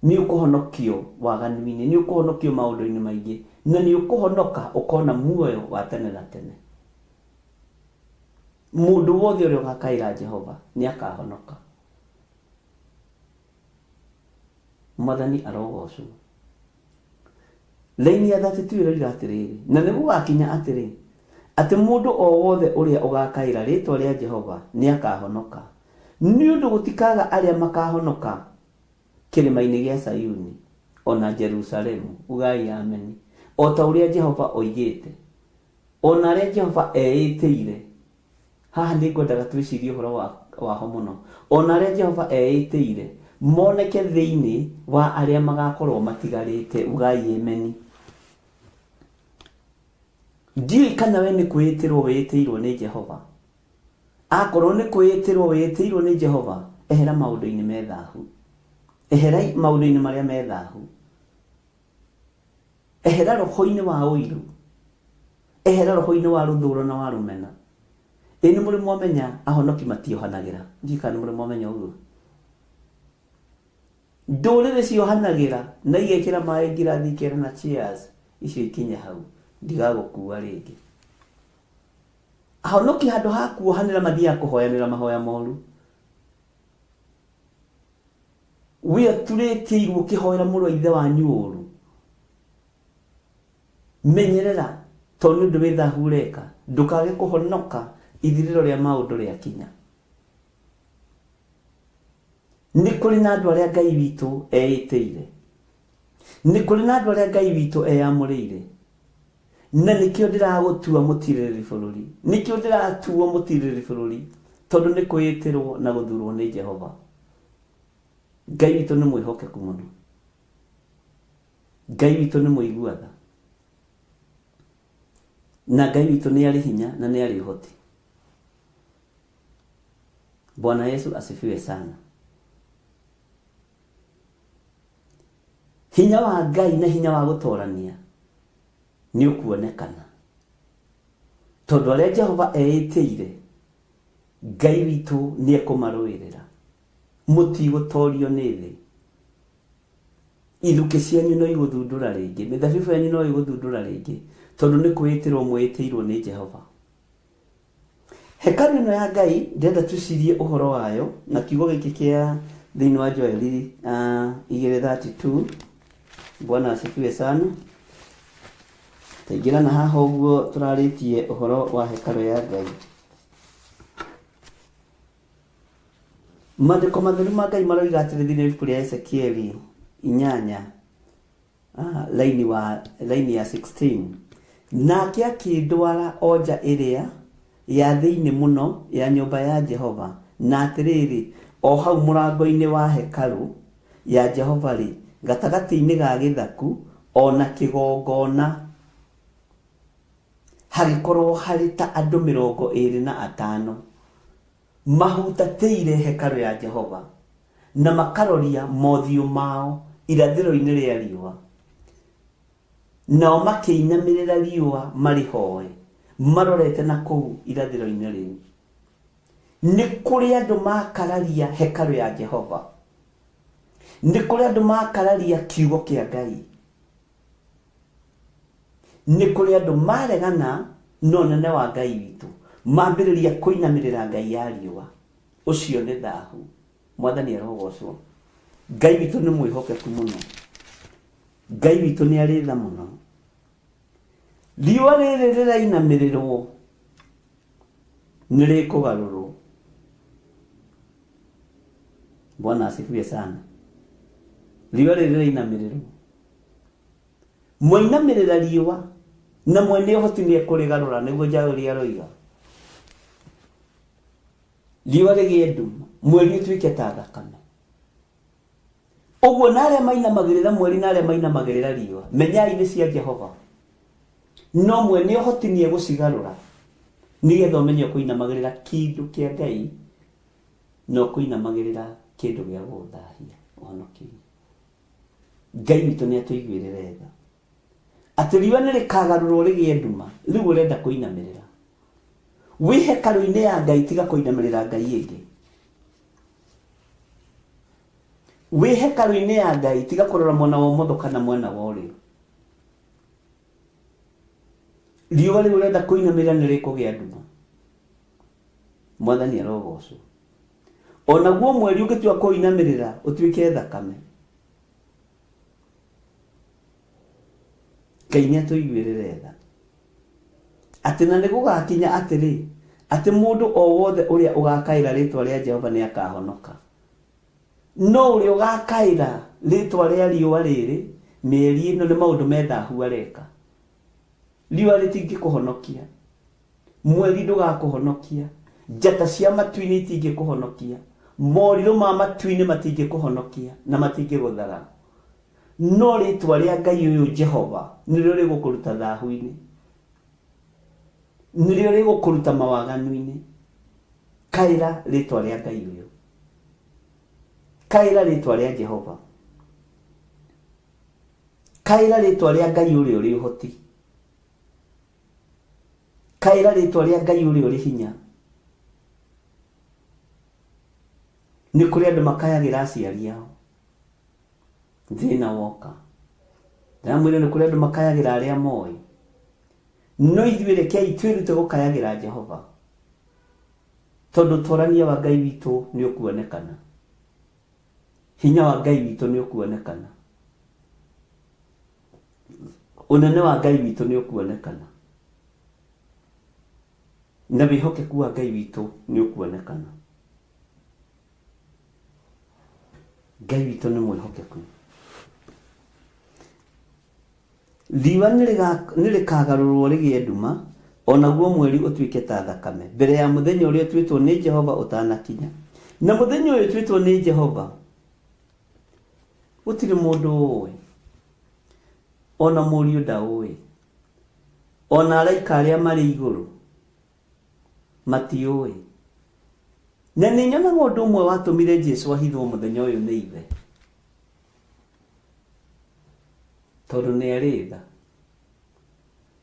ni ukuhonokio waganu-ini, ni ukuhonokio maundu-ini maingi, na ni ukuhonoka ukona muoyo wa tene na tene. Mundu wothe uria ugakaira Jehova ni akahonoka. Mwathani arogocwo. Laini ya 32 ĩroiga atĩrĩrĩ, na nĩ gũgakinya atĩrĩ, atĩ mũndũ o wothe ũrĩa ũgakaĩra rĩtwa rĩa Jehova nĩ akahonoka. Nĩ ũndũ gũtikaga arĩa makahonoka kĩrĩma-inĩ gĩa Sayuni ona Jerusalemu. Ugai ameni. O ta ũrĩa Jehova oigĩte, ona arĩa Jehova eĩtĩire. Haha nĩ ngwendaga twĩcirie ũhoro waho mũno. Ona arĩa Jehova eĩtĩire moneke thĩinĩ wa arĩa magakorwo matigarĩte. Ugai ameni. Ndiũĩ kana we nĩ kwĩĩtĩrwo wĩĩtĩirwo nĩ Jehova. Akorwo nĩ kwĩĩtĩrwo wĩĩtĩirwo nĩ Jehova, ehera maũndũ-inĩ me thaahu. Ehera maũndũ-inĩ marĩa me thaahu. Ehera roho-inĩ wa ũiru. Ehera roho-inĩ wa rũthũũro na wa rũmena. Nĩ mũrĩ mwamenya ahonoki matiohanagĩra. Ndiũĩ kana nĩ mũrĩ mwamenya ũguo. Ndũrĩrĩ ciohanagĩra na igekĩra maĩ ngirathi ikera na cheers, icio ikinye hau, ndigagũkua rĩngĩ. Ahonoki handũ ha kuohanĩra mathiaga kũhoyanĩra mahoya moru. We turĩtĩirwo ũkĩhoera mũrũ wa ithe wanyu ũũru. Menyerera, tondũ nĩ ũndũ wĩ thaahu ũreka, ndũkage kũhonoka ithirĩro rĩa maũndũ rĩakinya. Nĩ kũrĩ na andũ arĩa Ngai witũ eĩtĩire. Nĩ kũrĩ na andũ arĩa Ngai witũ eyamũrĩire. Na nĩkĩo ndĩragũtua mũtirĩrĩri bũrũri. Nĩkĩo ndĩratuo mũtirĩrĩri bũrũri, tondũ nĩ kwĩĩtĩrwo na gũthurwo nĩ Jehova. Ngai witũ nĩ mwĩhokeku mũno. Ngai witũ nĩ mũigua tha. Na Ngai witũ nĩ arĩ hinya na nĩ arĩ ũhoti. Bwana Yesu asifiwe sana. Hinya wa Ngai na hinya wa gũtoorania nĩ ũkuonekana. Tondũ arĩa Jehova eĩtĩire, Ngai witũ nĩ ekũmarũĩrĩra. Mũtigũtoorio nĩ thĩ. Ithukĩ cianyu no igũthundũra rĩngĩ. Mĩthabibũ yanyu no igũthundũra rĩngĩ. Tondũ nĩ kwĩĩtĩrwo mwĩĩtĩirwo nĩ Jehova. Hekalu ĩno ya Ngai ndĩrenda twĩcirie ũhoro wayo na kiugo gĩkĩ kĩa thĩinĩ wa Joeli 2:32. Bwana asifiwe sana. Taingĩra na haha ũguo tũrarĩtie ũhoro wa hekalu ya Ngai. Maandĩko matheru ma Ngai maroiga atĩrĩ thĩinĩ wa ibuku rĩa Ezekieli 8 laini ya 16. Nake akĩndwara o nja ĩrĩa ya thĩinĩ mũno ya nyũmba ya Jehova, na atĩrĩrĩ, o hau mũrango-inĩ wa hekalu ya Jehova rĩ, gatagatĩ-inĩ ga gĩthaku ona kĩgongona hagĩkorwo harĩ ta andũ 25 mahutatĩire hekalu ya Jehova na makaroria mothiũ mao irathĩro-inĩ rĩa riũa, nao makĩinamĩrĩra riũa marĩhoe marorete na kũu irathĩro-inĩ rĩu. Nĩ kũrĩ andũ makararia hekalu ya Jehova. Nĩ kũrĩ andũ makararia kiugo kĩa Ngai. Nĩ kũrĩ andũ maregana na ũnene wa Ngai witũ, mambĩrĩria kũinamĩrĩra Ngai ya riũa. Ũcio nĩ thaahu. Mwathani arogocwo. Ngai witũ nĩ mwĩhokeku mũno. Ngai witũ nĩ arĩ tha mũno. Riũa rĩrĩ rĩrainamĩrĩrwo nĩ rĩkũgarũrwo. Bwana asifiwe sana. Riũa rĩrĩ rĩrainamĩrĩrwo. Mwainamĩrĩra riũa na mwene ũhoti nĩ ekũrĩgarũra, nĩguo Joeli aroiga. Riũa rĩgĩe nduma, mweri ũtuĩke ta thakame. Ũguo na arĩa mainamagĩrĩra mweri na arĩa mainamagĩrĩra riũa, menyai nĩ cia Jehova. No mwene ũhoti nĩ egũcigarũra, nĩgetha ũmenye kũinamagĩrĩra kĩndũ kĩa Ngai na kũinamagĩrĩra kĩndũ gĩa gũthahia ũhonokio. Ngai witũ nĩ atũiguĩrĩre tha. Atĩ riũa nĩ rĩkagarũrwo rĩgĩe nduma, rĩu ũrenda kũinamĩrĩra. wĩ hekarũ-inĩ ya Ngai tiga kũinamĩrĩra Ngai ĩngĩ. Wĩ hekarũ-inĩ ya Ngai tiga kũrora mwena wa ũmotho kana mwena wa ũrĩo. Riũa rĩu ũrenda kũinamĩrĩra nĩ rĩkũgĩa nduma. Mwathani arogocwo. Ona guo mweri ũngĩtua kũinamĩrĩra ũtuĩke thakame. Ngai nĩatũiguĩrĩre tha. Atĩ na nĩgũgakinya atĩrĩ, atĩ mũndũ o wothe ũrĩa ũgakaĩra rĩtwa rĩa Jehova nĩakahonoka. No ũrĩa ũgakaĩra rĩtwa rĩa riũa rĩrĩ, mĩeri ĩno nĩ maũndũ methahu areka. Riũa rĩtingĩkũhonokia. Mweri ndũgakũhonokia. Njata cia matu-inĩ itingĩkũhonokia. Morirũ ma matu-inĩ matingĩkũhonokia na matingĩgũthara. No rĩtwa rĩa Ngai ũyũ Jehova nĩrĩo rĩgũkũruta thahu-inĩ. Nĩrĩo rĩgũkũruta mawaganu-inĩ. Kaĩra rĩtwa rĩa Ngai ũyũ. Kaĩra rĩtwa rĩa Jehova. Kaĩra rĩtwa rĩa Ngai ũrĩa ũrĩ ũhoti. Kaĩra rĩtwa rĩa Ngai ũrĩa ũrĩ hinya. Nĩ kũrĩ andũ makayagĩra aciari ao. Thĩna woka. Ndamwĩra nĩ kũrĩ andũ makayagĩra arĩa moĩ. No ithuĩ rekei twĩrute gũkayagĩra Jehova. Tondũ ũtorania wa Ngai witũ nĩ ũkuonekana. Hinya wa Ngai witũ nĩ ũkuonekana. Ũnene wa Ngai witũ nĩ ũkuonekana. Na wĩhokeku wa Ngai witũ nĩ ũkuonekana. Ngai witũ nĩ mwĩhokeku. Riũa nĩ rĩkagarũrwo rĩgĩe nduma, onaguo mweri ũtuĩke ta thakame, mbere ya mũthenya ũrĩa ũtuĩtwo nĩ Jehova ũtanakinya. Na mũthenya ũyũ ũtuĩtwo nĩ Jehova, gũtirĩ mũndũ ũĩ, ona mũriũ ndaũĩ, ona araika arĩa marĩ igũrũ matiũĩ. Na nĩ nyonaga ũndũ ũmwe watũmire Jesũ ahithwo mũthenya ũyũ nĩ ithe. Tondũ nĩ arĩ tha.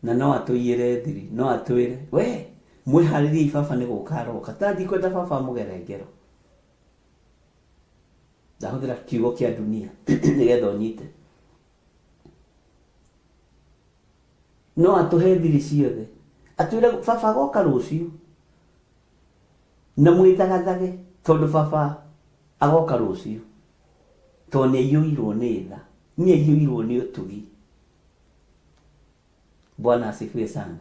Na no atũiyĩre thiri, no atwĩre, we, mwĩharĩriei baba nĩ gũka aroka. Tathiĩ kwenda baba mũgere ngero. Ndahũthĩra kiugo kĩa dunia nĩgetha ũnyite. No atũhe thiri ciothe. Atwĩre baba agoka rũciũ. Na mwĩthagathage tondũ baba agoka rũciũ. Tondũ nĩ aiyũirwo nĩ tha. Nĩ aiyũirwo nĩ ũtugi. Bwana asifiwe sana.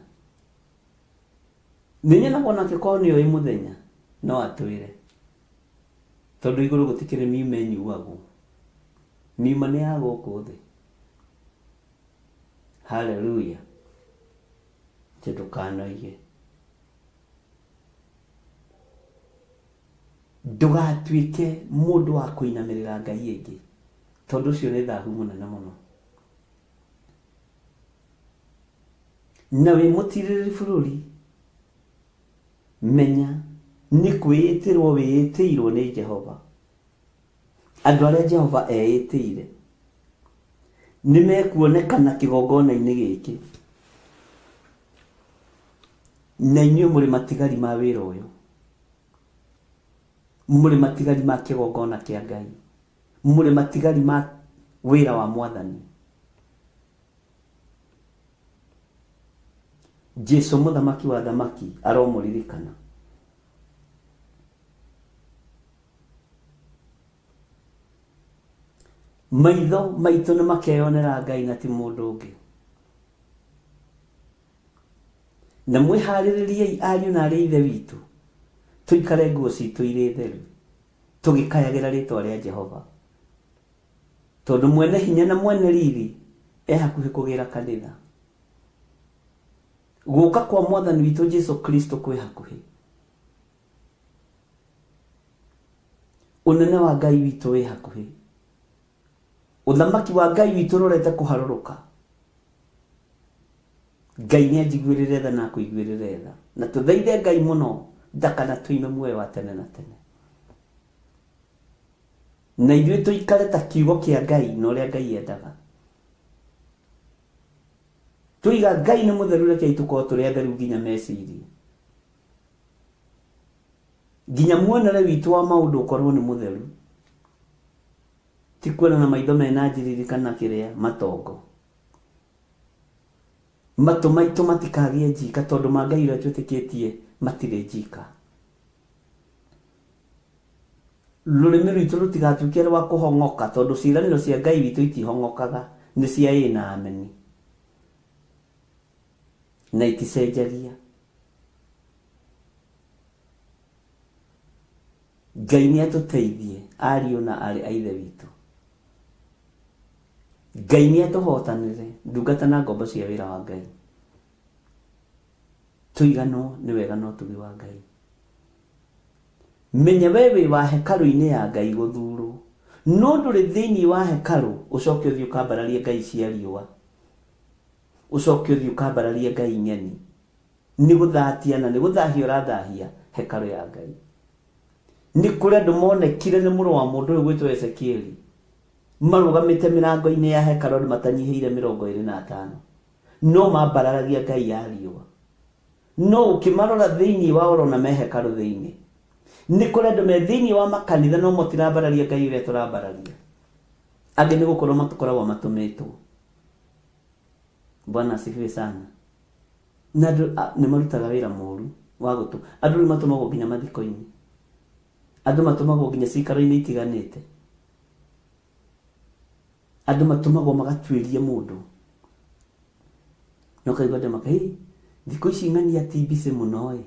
Nĩnyonaga onake korwo nĩoĩ mũthenya no atwĩre. Tondũ igũrũ gũtikĩrĩ miuma ĩnyuagwo. Miuma nĩ ya gũkũ thĩ. Haleluya. Ndũkanoige. Ndũgatuĩke mũndũ wa kũinamĩrĩra Ngai ĩngĩ. Tondũ ũcio nĩ thahu mũnene mũno. Na wĩ mũtirĩrĩ bũrũri, menya nĩ kwĩĩtĩrwo wĩĩtĩirwo nĩ Jehova. Andũ arĩa Jehova eĩtĩire nĩ mekuonekana kĩgongona-inĩ gĩkĩ. Na inyuĩ mũrĩ matigari ma wĩra ũyũ. Mũrĩ matigari ma kĩgongona kĩa Ngai. Mũrĩ matigari ma wĩra wa Mwathani. Jesũ mũthamaki wa thamaki aromũririkana. Maitho maitũ nĩ makeyonera Ngai na ti mũndũ ũngĩ. Na mwĩharĩrĩriei ariũ na arĩ ithe witũ. Tũikare nguo citũ irĩ theru. Tũgĩkayagĩra rĩtwa rĩa Jehova. Tondũ mwene hinya na mwene riri hakuhĩ kũgĩra kanitha. Gũka kwa Mwathani witũ Jesũ Kristo kwĩ hakuhĩ. Ũnene wa Ngai witũ wĩ hakuhĩ. Ũthamaki wa Ngai witũ rorete kũharũrũka. Ngai nĩ anjiguĩrĩre tha na akũiguĩrĩre tha. Na tũthaithe Ngai mũno ndakana tũime muoyo wa tene na tene. Na ithuĩ tũikare ta kiugo kĩa Ngai na ũrĩa Ngai endaga. Tũiga Ngai nĩ mũtheru, rekei tũkorwo tũrĩ atheru nginya meciria. nginya muonere witũ wa maũndũ ũkorwo nĩ mũtheru, ti kuona na maitho mena njiriri kana kĩrĩa matongo. Matũ maitũ matikagĩe njika tondũ ma Ngai ũrĩa twĩtĩkĩtie matirĩ njika. Rũrĩmĩ rwitũ rũtigatuĩke rwa kũhong'oka tondũ ciĩranĩro cia Ngai witũ itihong'okaga, nĩ cia ĩ na ameni na iticenjagia. Ngai nĩ atũteithie ariũ na arĩ a ithe witũ. Ngai nĩ atũhotanĩre ndungata na ngombo cia wĩra wa Ngai. Tũiganwo nĩ wega no tugi wa Ngai. Menya wewe wa hekarũ-inĩ ya Ngai gũthurwo, no ndũrĩ thĩinĩ wa hekarũ ũcoke ũthiĩ ũkambararie ngai cia riũa, ũcoke ũthiĩ ũkambararie ngai nyeni. Nĩ gũthatia na nĩ gũthahia ũrathahia hekarũ ya Ngai. Nĩ kũrĩ andũ monekire nĩ mũrũ wa mũndũ ũyũ gwĩtwo Ezekieli marũgamĩte mĩrango-inĩ ya hekarũ andũ matanyihĩire 25, no mambararagia ngai ya riũa. No ũkĩmarora thĩinĩ wa orona me hekarũ thĩinĩ, nĩ kũrĩ andũ me thĩinĩ wa makanitha no mũtirambararia ngai ũrĩa tũrambararia. Angĩ nĩ gũkorwo matakoragwo matũmĩtwo. Bwana asifiwe sana. Na andũ nĩ marutaga wĩra mũru wa gũtũ. Andũ nĩ matũmagwo nginya mathiko-inĩ, andũ matũmagwo nginya cikaro-inĩ itiganĩte, andũ matũmagwo magatuĩria mũndũ. No kaigua andũ makai thikũ ici ng'ania ti busy mũno ĩ,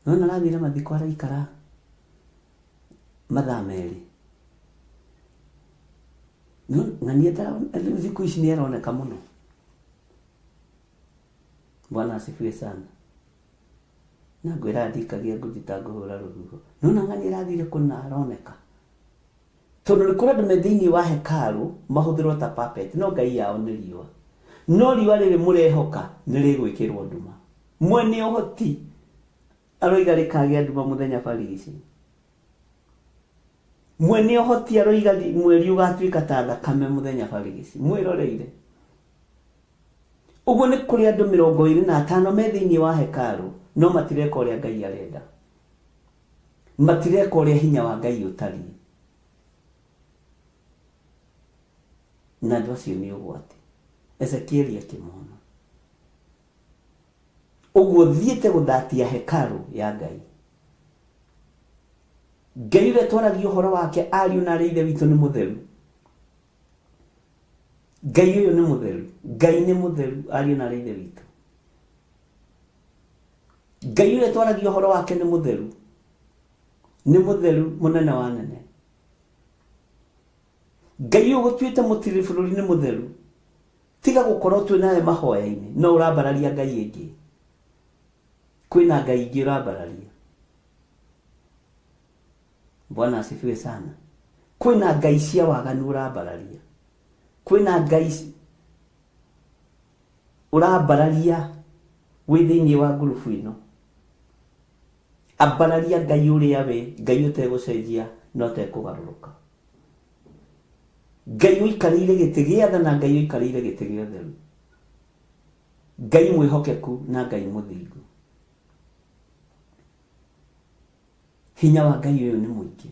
no narathire mathiko araikara mathaa merĩ. No ng'ania thikũ ici nĩ aroneka mũno. Bwana asifiwe sana. Na ngwĩra ndikagia ngũthita ngũhũra rũhuho. No na ng'ania ĩrathire kũna aroneka. Tondũ nĩ kũrĩ andũ me thĩinĩ wa hekarũ mahũthĩrwo ta puppet, no ngai yao nĩ riũa. No riũa rĩrĩ mũrehoka nĩ rĩgwĩkĩrwo nduma. Mwene ũhoti aroiga rĩkagĩa nduma mũthenya barigici. Mwene ũhoti aroiga mweri ũgatuĩka ta thakame mũthenya barigici. Mwĩroreire. Ũguo nĩ kũrĩ andũ 25 me thĩinĩ wa hekarũ no matireka ũrĩa Ngai arenda. Matireka ũrĩa hinya wa Ngai ũtariĩ. Na andũ acio nĩ ũgwati. Ezekieli akĩmona. Ũguo thiĩte gũthatia hekarũ ya Ngai. Ngai ũrĩa twaragia ũhoro wake ariũ na arĩ ithe witũ nĩ mũtheru. Ngai ũyũ nĩ mũtheru. Ngai nĩ mũtheru, ariũ na arĩ ithe witũ. Ngai ũrĩa twaragia ũhoro wake nĩ mũtheru. Nĩ mũtheru mũnene wa nene. Ngai ũyũ gũtuĩte mũtiri bũrũri nĩ mũtheru. Tiga gũkorwo twĩ nawe mahoya-inĩ, no ũrambararia ngai ĩngĩ. Kwĩna ngai ingĩ ũrambararia. Bwana asifiwe sana. Kwĩna ngai cia waganu ũrambararia. Kwĩna ngai ũrambararia wĩ thĩinĩ wa ngurubu ĩno. Ambararia ngai ũrĩa we, ngai ũtegũcenjia no tekũgarũrũka. Ngai ũikarĩire gĩtĩ gĩa tha na Ngai ũikarĩire gĩtĩ gĩa ũtheru. Ngai mwĩhokeku na Ngai mũthingu. Hinya wa Ngai ũyũ nĩ mũingĩ.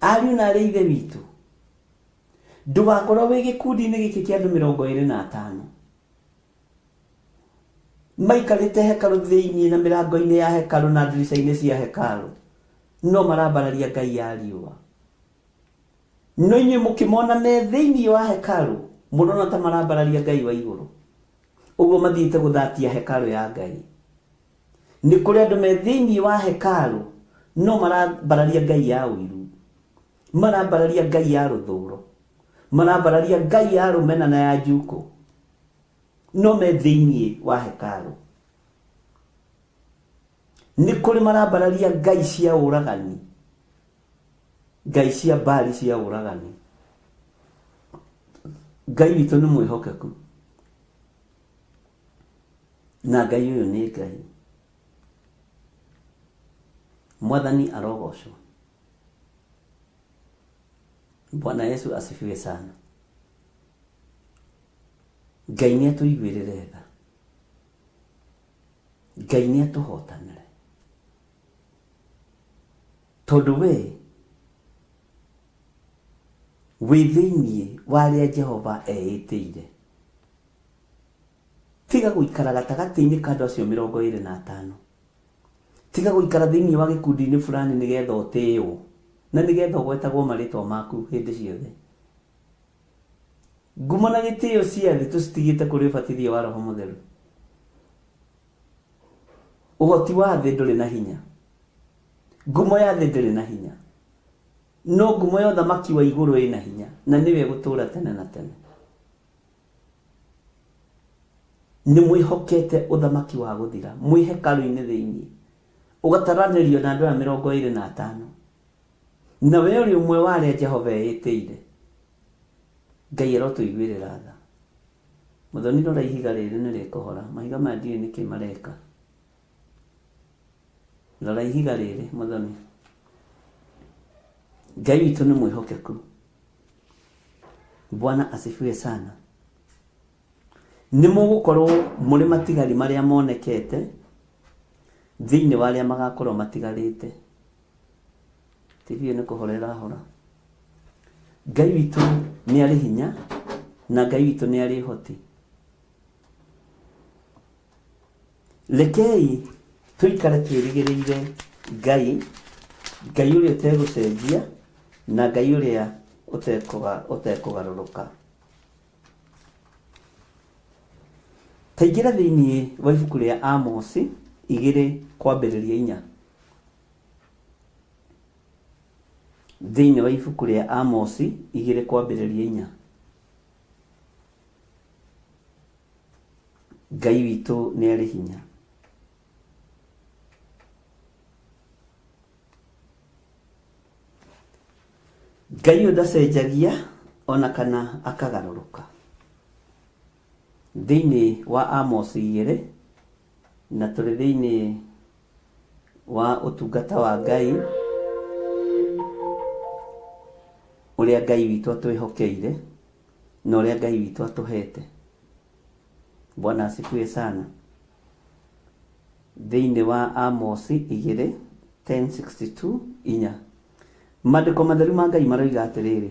Ariũ na arĩ ithe witũ, ndũgakorwo wĩ gĩkundi-inĩ gĩkĩ kĩa andũ 25 maikarĩte hekarũ thĩinĩ na mĩrango-inĩ ya hekarũ na ndirica-inĩ cia hekarũ, no marambararia ngai ya riũa. No inyuĩ mũkĩmona me thĩinĩ wa hekarũ, mũrona ta marambararia ngai wa igũrũ. Ũguo mathiĩte gũthatia hekarũ ya Ngai. Nĩ kũrĩ andũ me thĩinĩ wa hekarũ no marambararia ngai ya ũiru, marambararia ngai ya rũthũũro, marambararia ngai ya rũmena na ya njuko, no me thĩinĩ wa hekarũ. Nĩ kũrĩ marambararia ngai cia ũragani, ngai cia mbari cia ũragani. Ngai witũ nĩ mwĩhokeku na Ngai ũyũ nĩ Ngai. Mwathani arogocwo. Bwana Yesu asifiwe sana. Ngai nĩ atũiguĩrĩre tha. Ngai nĩ atũhotanĩre tondũ we wĩ thĩinĩ wa arĩa Jehova eĩtĩire. Tiga gũikara gatagatĩ-inĩ ka andũ acio 25. Tiga gũikara thĩinĩ wa gĩkundi-inĩ fulani nĩgetha ũtĩĩo na nĩgetha ũgwetagwo marĩtwa maku hĩndĩ ciothe. Ngumo na gĩtĩo cia thĩ tũcitigĩte kũrĩ ũbatithio wa Roho Mũtheru. Ũhoti wa thĩ ndũrĩ na hinya, ngumo ya thĩ ndĩrĩ na hinya, no ngumo ya ũthamaki wa igũrũ ĩna hinya na nĩwe gũtũũra tene na tene. Nĩ mwĩhokete ũthamaki wa gũthira, mwĩ hekarũ-inĩ thĩinĩ ũgataranĩrio na andũ 25, na we ũrĩ ũmwe wa arĩa Jehova eĩtĩire. Ngai arotũiguĩrĩra tha. Mũthoni rora ihiga rĩrĩ nĩ rĩkũhora, mahiga maya ndiũĩ nĩkĩ mareka. Rora ihiga rĩrĩ mũthoni. Ngai witũ nĩ mwĩhokeku. Bwana asifiwe sana. Nĩ mũgũkorwo mũrĩ matigari marĩa monekete thĩinĩ wa arĩa magakorwo matigarĩte. TV nĩ kũhorera hora. Ngai witũ nĩ arĩ hinya na Ngai witũ nĩ arĩ hoti. Rekei tuikare twĩrĩgĩrĩire Ngai, Ngai ũrĩa ũtegũcenjia na Ngai ũrĩa ũtekũgarũrũka. Taingĩra thĩinĩ wa ibuku rĩa Amosi 2:4. Thĩinĩ wa ibuku rĩa Amosi 2:4. Ngai witũ nĩ arĩ hinya. Ngai ndacenjagia ona kana akagarũrũka. Thĩinĩ wa Amosi 2 na tũrĩ thĩinĩ wa ũtungata wa Ngai ũrĩa Ngai witũ atwĩhokeire na ũrĩa Ngai witũ atũhete. Bwana asifiwe sana. Thĩinĩ wa Amosi 2:10-62. Maandĩko matheru ma Ngai maroiga atĩrĩrĩ,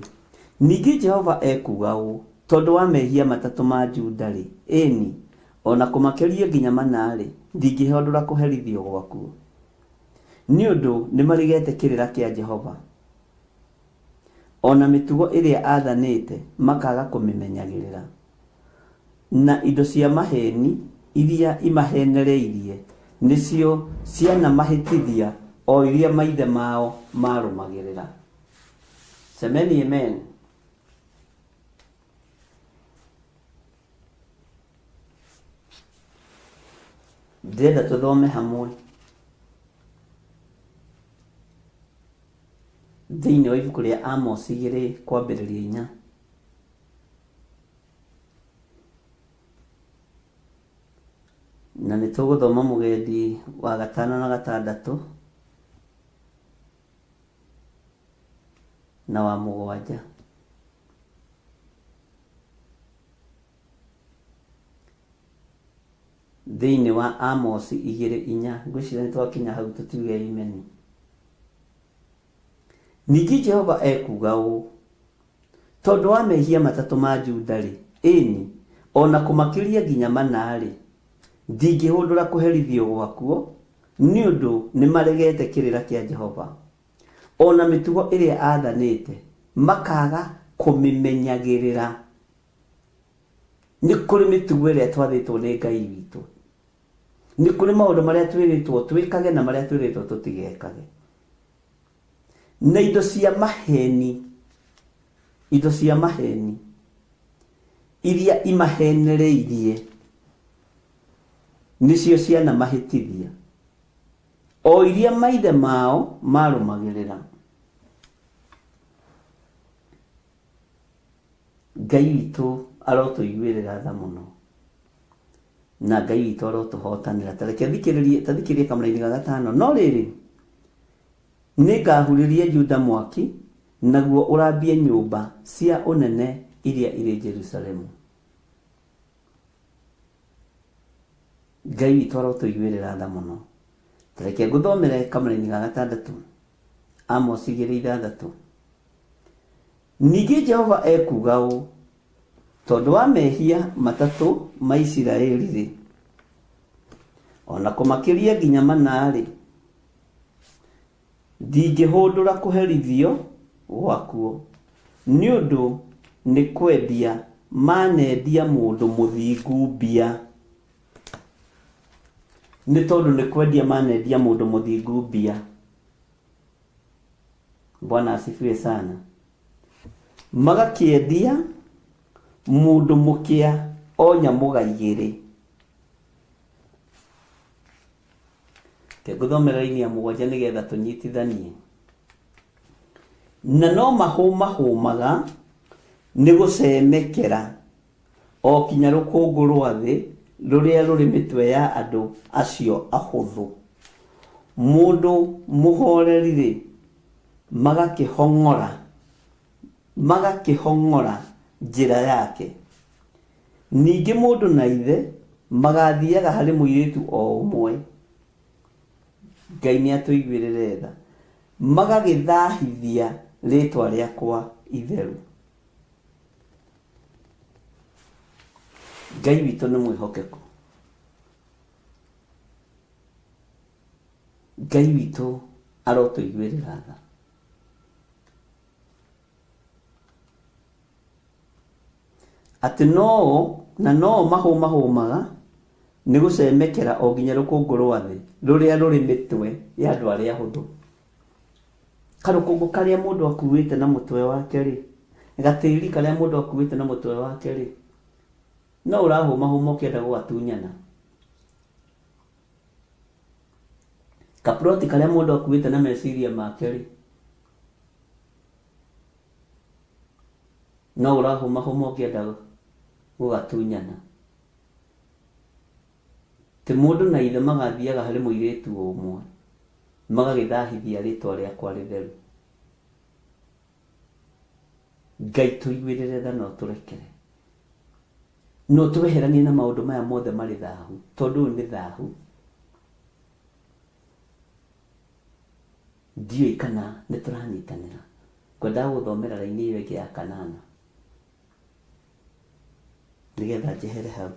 ningĩ Jehova ekuga ũũ, tondũ wa mehia matatũ ma Juda-rĩ, ĩni ona kũmakĩria nginya 8-rĩ, ndingĩhondora kũherithio gwakuo. Nĩ ũndũ nĩ marigete kĩrĩra kĩa Jehova, ona mĩtugo ĩrĩa athanĩte makaga kũmĩmenyagĩrĩra, na indo cia maheni iria imahenereirie nĩcio ciana mahĩtithia o iria maithe mao marũmagĩrĩra. Semeni amen. Ndĩrenda tũthome hamwe thĩinĩ wa ibuku rĩa Amosi 2:4. Na nĩ tũgũthoma mũgendi wa 5 na 6 na wa 7. Thĩinĩ wa Amosi 2:4. Ngwĩciria nĩ twakinya hau tũtiuge amen. Ningĩ Jehova ekuga ũũ, tondũ wa mehia matatũ ma Juda-rĩ, ĩni ona kũmakĩria nginya 8-rĩ, ndingĩhũndũra kũherithio gwakuo, nĩ ũndũ nĩ maregete kĩrĩra kĩa Jehova, ona mĩtugo ĩrĩa athanĩte makaga kũmĩmenyagĩrĩra. Nĩ kũrĩ mĩtugo ĩrĩa twathĩtwo nĩ Ngai witũ, nĩ kũrĩ maũndũ marĩa twĩrĩtwo twĩkage na marĩa twĩrĩtwo tũtigekage, na indo cia maheni iria imahenereirie nĩcio ciana mahĩtithia o iria maithe mao marũmagĩrĩra. Ngai witũ arotũiguĩrĩra tha mũno na Ngai witũ arotũhotanĩra. Tathikĩrĩrie kamũra-inĩ ga 5. No rĩrĩ, nĩngahurĩria Juda mwaki, naguo ũrambie nyũmba cia ũnene iria irĩ Jerusalemu. Ngai witũ arotũiguĩrĩra tha mũno. Tareke ngũthomere kamũra-inĩ ga 6 Amos 2:6. Ningĩ Jehova ekuga ũũ: tondũ wa mehia matatũ ma Isiraeli-rĩ, ona kũmakĩria nginya mana-rĩ, ndingĩhũndũra kũherithio gwakuo, nĩ ũndũ nĩ kwendia manendia mũndũ mũthingu mbia. Nĩ tondũ nĩ kwendia manendia mũndũ mũthingu mbia. Bwana asifiwe sana. Magakĩendia mũndũ mũkĩa o nyamũga 2. Ngũthomera raini ya 7 nĩgetha tũnyitithanie. Na no mahũmaga nĩ gũcemekera o kinya rũkũngũ rwa thĩ rũrĩa rũrĩ mĩtwe ya andũ acio ahũthũ. Mũndũ mũhoreri-rĩ, magakĩhong'ora njĩra yake. Ningĩ mũndũ na ithe magathiaga harĩ mũirĩtu o ũmwe. Ngai nĩ atũiguĩrĩre tha. Magagĩthahithia rĩtwa rĩakwa itheru. Ngai witũ nĩ mwĩhokeku. Ngai witũ arotũiguĩrĩra tha. Atĩ no mahũmaga nĩ gũcemekera o nginya rũkũngũ rwa thĩ rũrĩa rũrĩ mĩtwe ya andũ arĩa ahũthũ. Karũkũngũ karĩa mũndũ akuĩte na mũtwe wake-rĩ, gatĩri karĩa mũndũ akuĩte na mũtwe wake-rĩ, no ũrahũmahũma ũkĩenda gũgatunyana. Kaploti karĩa mũndũ akuĩte na meciria make-rĩ, no ũrahũmahũma ũkĩenda gũgatunyana. Ti mũndũ na ithe magathiaga harĩ mũirĩtu ũmwe, magagĩthahithia rĩtwa rĩakwa rĩtheru. Ngai tũiguĩrĩre tha no tũrekere. No tũweheranie na maũndũ maya mothe marĩ thahu, tondũ nĩ thahu. Ndiũĩ kana nĩ tũranyitanĩra. Ngwendaga gũthomera raini ĩyo ĩngĩ ya 8 nĩgetha njehere hau.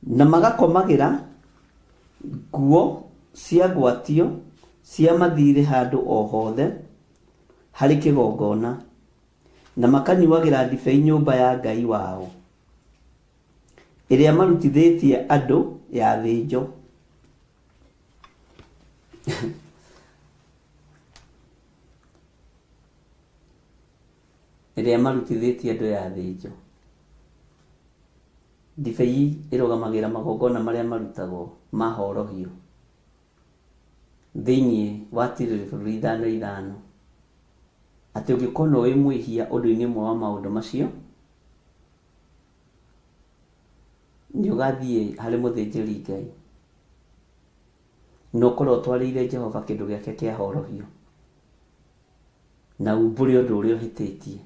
Na magakomagĩra nguo cia gwatio cia mathirĩ handũ o hothe harĩ kĩgongona, na makanyuagĩra ndibei nyũmba ya Ngai wao ĩrĩa marutithĩtie andũ ya thĩnjo. Ĩrĩa marutithĩtie andũ ya thĩnjo. Ndibei ĩrũgamagĩra magongona marĩa marutagwo mahorohio thĩinĩ wa Tirĩ 5:5. Atĩ ũngĩkorwo wĩ mwĩhia ũndũ-inĩ ũmwe wa maũndũ macio, nĩ ũgathiĩ harĩ mũthĩnjĩri Ngai na ũkorwo ũtwarĩire Jehova kĩndũ gĩake kĩa horohio na umbũre ũndũ ũrĩa ũhĩtĩtie.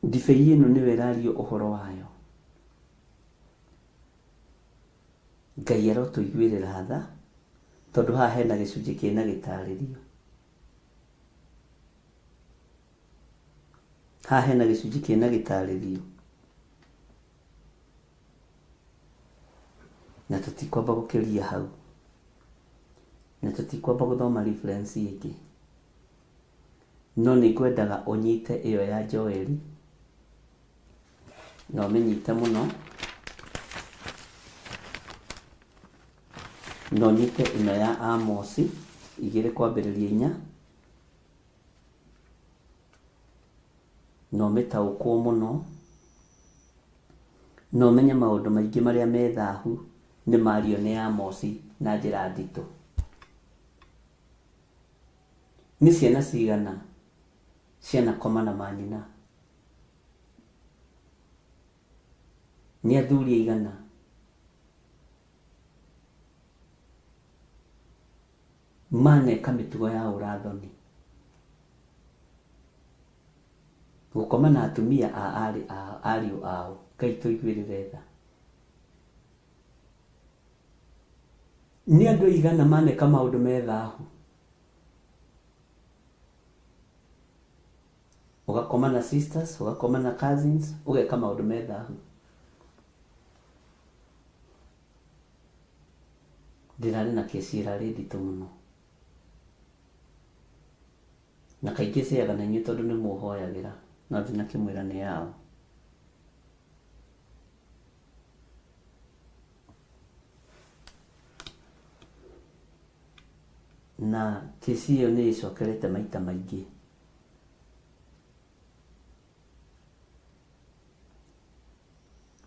Ndibei ĩno nĩwe ĩrario ũhoro wayo. Ngai arotũiguĩrĩra tha, tondũ haha hena gĩcunjĩ kĩna gĩtarĩrio. Haha hena gĩcunjĩ kĩna gĩtarĩrio. Na tũtikwamba gũkĩria hau. Na tũtikwamba gũthoma reference ĩngĩ. No nĩ ngwendaga ũnyite ĩyo ya Joeli. Na ũmĩnyite mũno. Na ũnyite ĩno ya Amos 2:4. Na ũmĩtaũkwo mũno. Na ũmenye maũndũ maingĩ marĩa me thahu nĩ mario nĩ Amos na njĩra nditũ. Nĩ ciana cigana cianakoma na manyina? Nĩ athuri aigana? Maneka mĩtugo ya ũrathoni? gũkoma na atumia a ariũ ao. Ngai tũiguĩrĩre tha. Nĩ andũ aigana maneka maũndũ me thahu? Ũgakoma na sisters, ũgakoma na cousins, ũgeka maũndũ me thahu. Ndĩrarĩ na kesi ĩrarĩ nditũ mũno. Na kaingĩ ciaga na inyuĩ tondũ nĩ mũhoyagĩra, no ndinakĩmwĩra nĩ yao. Na kesi ĩyo nĩ ĩcokerete maita maingĩ.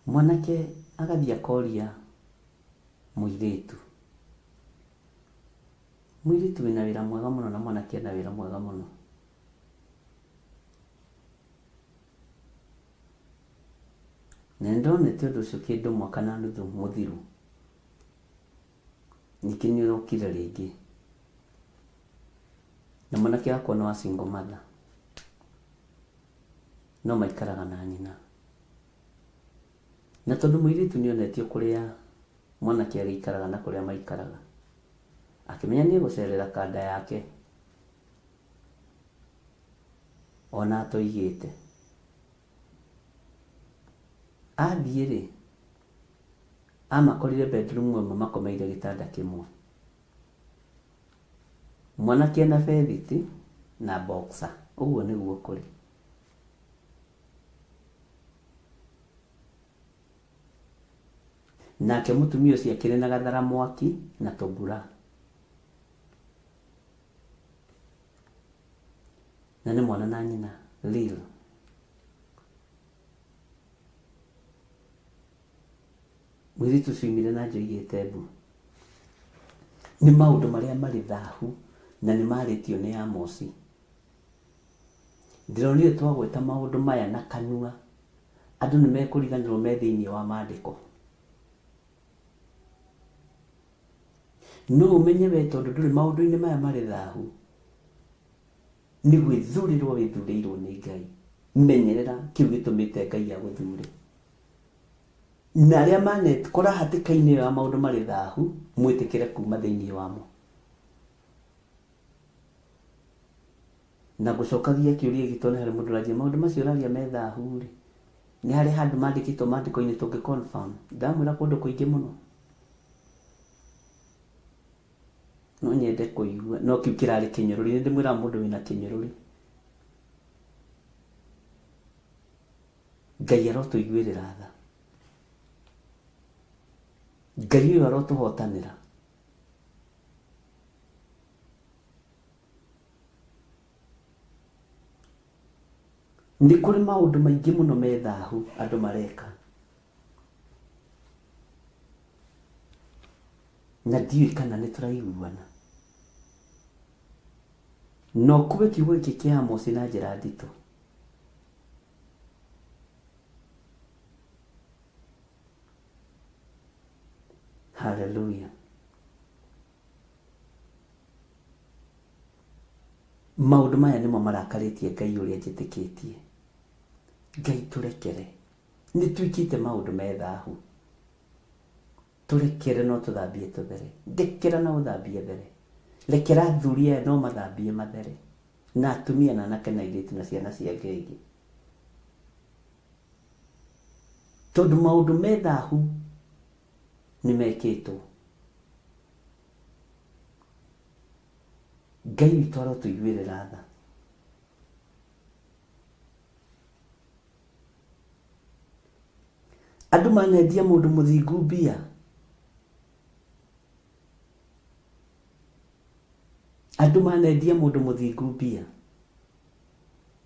Mwanake agathiĩ akoria mũirĩtu. Mũirĩtu wĩna wĩra mwega mũno na mwanake ena wĩra mwega mũno. Na ndonete ũndũ ũcio kĩndũ mwaka na nuthu mũthiru. Ningĩ nĩ ũrokire rĩngĩ. Na mwanake wakwa no a single mother. No maikaraga na nyina. Na tondũ mũirĩtu nĩ onetio kũrĩa mwanake agĩikaraga na kũrĩa maikaraga, akĩmenya nĩ gũcerera kanda yake, ona atoigĩte. Athiĩ rĩ, amakorire bedroom ĩmwe makomeire gĩtanda kĩmwe. Mwanake ena bethiti na boxer, ũguo nĩguo kũrĩ. Nake mũtumia ũcio akĩrĩ na gathara mwaki na tũmbura. Na nĩ mwana na nyina Lil. Mũirĩtu ũcio oimire na njoigĩte mbu. Nĩ maũndũ marĩa marĩ thahu na nĩ marĩtio nĩ Amosi. Ndĩronire twagweta maũndũ maya na kanua, andũ nĩ mekũriganĩrwo me thĩinĩ wa maandĩko. No ũmenye we tondũ ndũrĩ maũndũ-inĩ maya marĩ thahu, nĩ gwĩthurĩrwo wĩthurĩirwo nĩ Ngai. Menyerera kĩu gĩtũmĩte Ngai agũthure. Na arĩa manekora hatĩka-inĩ ya maũndũ marĩ thahu, mwĩtĩkĩre kuma thĩinĩ wamo. Na gũcokagia kĩũria gitũ nĩ harĩ mũndũ ũranjia maũndũ macio ũraria me thahu rĩ, nĩ harĩ handũ mandĩkĩtwo maandĩko-inĩ tũngĩ confirm. Ndamwĩra kũndũ kũingĩ mũno. No nyende kũigua, no kĩu kĩrarĩ kĩnyũrũri. Nĩ ndĩmwĩra mũndũ wĩna kĩnyũrũri, Ngai arotũiguĩrĩra tha. Ngai ũyũ arotũhotanĩra. Nĩ kũrĩ maũndũ maingĩ mũno me thahu andũ mareka. Na ndiũĩ kana nĩ tũraiguana. No kuwe kiugo gĩkĩ kĩa Amosi na njĩra nditũ. Hallelujah. Maũndũ maya nĩmo marakarĩtie Ngai ũrĩa njĩtĩkĩtie. Ngai tũrekere. Nĩ twĩkĩte maũndũ me thahu. Tũrekere no tũthambie tũthere. Ndekera na ũthambie there. Rekera athuri aya no mathambie mathere. Na atumia na anake na airĩtu na ciana cia ngenge. Tondũ maũndũ me thahu nĩ mekĩtwo. Ngai witũ arotũiguĩrĩra tha. Andũ manendia mũndũ mũthingu mbia. Andũ manendia mũndũ mũthingu mbia.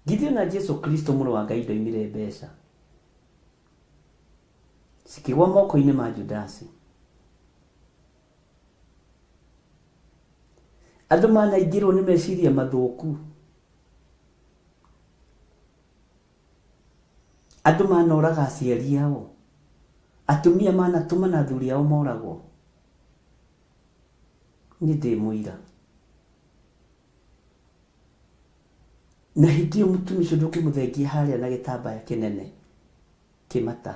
Githĩ ona Jesu Kristo mũrũ wa Ngai ndoimire mbeca. Cikĩgwa moko-inĩ ma Judasi. Andũ manaingĩrwo nĩ meciria mathũku. Andũ manoraga aciari ao. Atumia manatũma na athuri ao moragwo. Nĩ ndĩ mũira. na hĩndĩ ĩyo mũtumia ũcio ndũngĩmũthengia harĩa na gĩtambaya kĩnene kĩmata.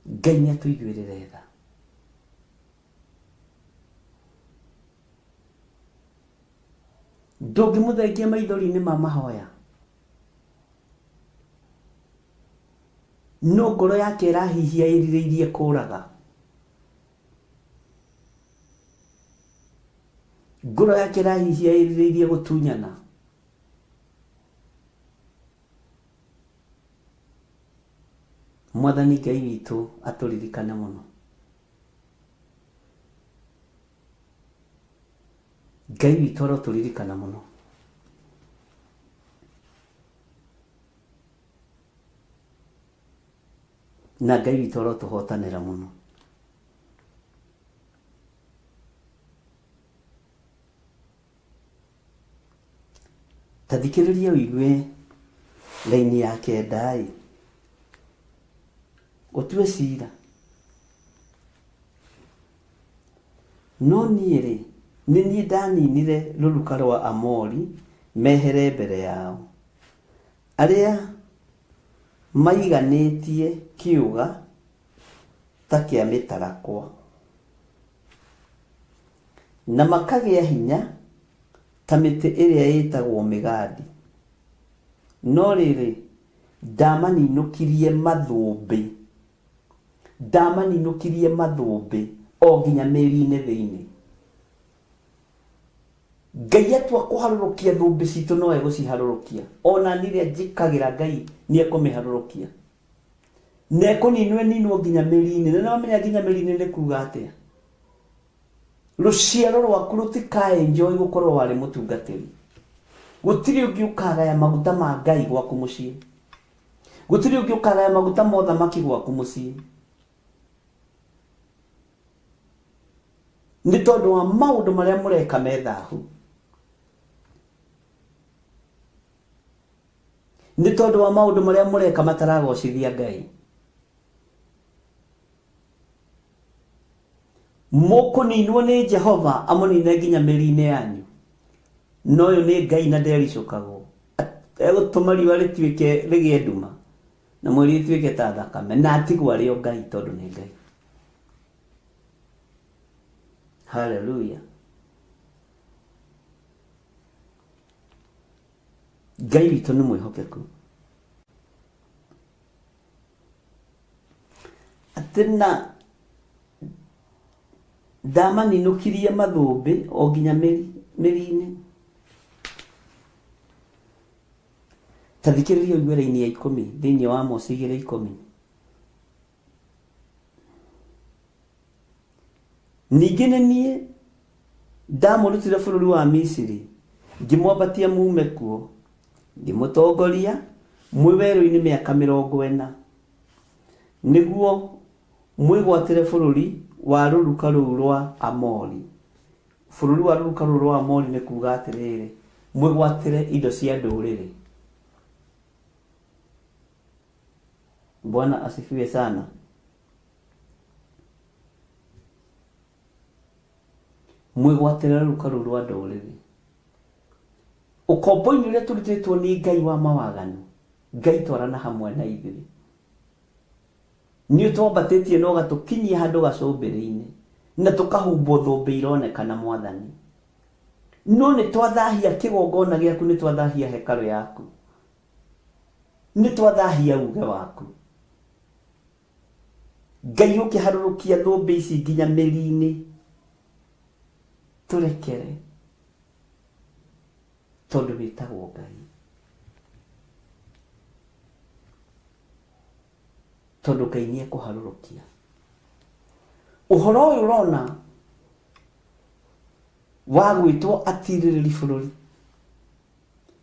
Ngai nĩatũiguĩrĩre tha. Ndũngĩmũthengia maithori-inĩ ma mahoya. No ngoro yake ĩrahihia ĩrirĩirie kũũraga. Ngoro yake ĩrahihia ĩrirĩirie gũtunyana. Mwathani Ngai witũ atũririkane mũno. Ngai witũ arotũririkana mũno. Na Ngai witũ arotũhotanĩra mũno. Ta thikĩrĩria ũigue raini ya kenda ũtue cira. No niĩ nĩ niĩ ndaninire rũruka rwa Amori mehere mbere yao, arĩa maiganĩtie kĩũga ta kĩa mĩtarakwa, na makagĩa hinya ta mĩtĩ ĩrĩa ĩtagwo mĩgandi. No rĩrĩ ndamaninũkirie mathũmbĩ o nginya mĩri-inĩ thĩinĩ. Ngai atua kũharũrũkia thũmbĩ citũ no egũciharũrũkia. Ona rĩrĩa njĩkagĩra Ngai nĩekũmĩharũrũkia. Nekũninwo nginya mĩri-inĩ. Na wamenya nginya mĩri-inĩ nĩ kuuga atĩa? Rũciaro rwaku rũtikaenjoy gũkorwo warĩ mũtungatĩri. Gũtirĩ ũngĩ ũkagaya maguta ma Ngai gwaku mũciĩ. Gũtirĩ ũngĩ ũkagaya maguta ma ũthamaki gwaku mũciĩ. Nĩ tondũ wa maũndũ marĩa mũreka me thaahu. Nĩ tondũ wa maũndũ marĩa mũreka mataragocithia Ngai. Mũkũninwo nĩ Jehova amũnine nginya mĩri-inĩ yanyu. No ũyũ nĩ Ngai na ndericũkagwo. Egũtũma riũa rĩtuĩke rĩgĩe nduma na mweri ũtuĩke ta thakame, na atigwo arĩ o Ngai tondũ nĩ Ngai. Hallelujah. Ngai witũ nĩ mwĩhokeku. Atĩ na ndamaninũkirie mathũmbĩ o nginya mĩri-inĩ. Ta thikĩrĩria ũigue raini ya 10 thĩinĩ wa Amos 2:10. Ningĩ nĩ niĩ ndamũrutire bũrũri wa Misiri, ngĩmwambatia muume kuo, ngĩmũtongoria mwĩ werũ-inĩ mĩaka 40, nĩguo mwĩgwatĩre bũrũri wa rũruka rũu rwa Amori. Bũrũri wa rũruka rũu rwa Amori nĩ kuuga atĩrĩrĩ, mwĩgwatĩre indo cia ndũrĩrĩ. Bwana asifiwe sana. Mwĩgwatĩre rũruka rũu rwa ndũrĩrĩ. Ũkombo-inĩ ũrĩa tũrutĩtwo nĩ Ngai wa mawaganu, Ngai twarana hamwe na ithuĩ. Nĩ ũtwambatĩtie na ũgatũkinyia handũ gacũmbĩrĩ-inĩ na tũkahumbwo thũmbĩ ironekana Mwathani. No nĩ twathahia kĩgongona gĩaku, nĩ twathahia hekarũ yaku, nĩ twathahia uge waku. Ngai ũkĩharũrũkia thũmbĩ ici nginya mĩri-inĩ, tũrekere tondũ wĩtagwo Ngai. Tondũ Ngai nĩ ekũharũrũkia. Ũhoro ũyũ ũrona wa gwĩtwo atirĩrĩri bũrũri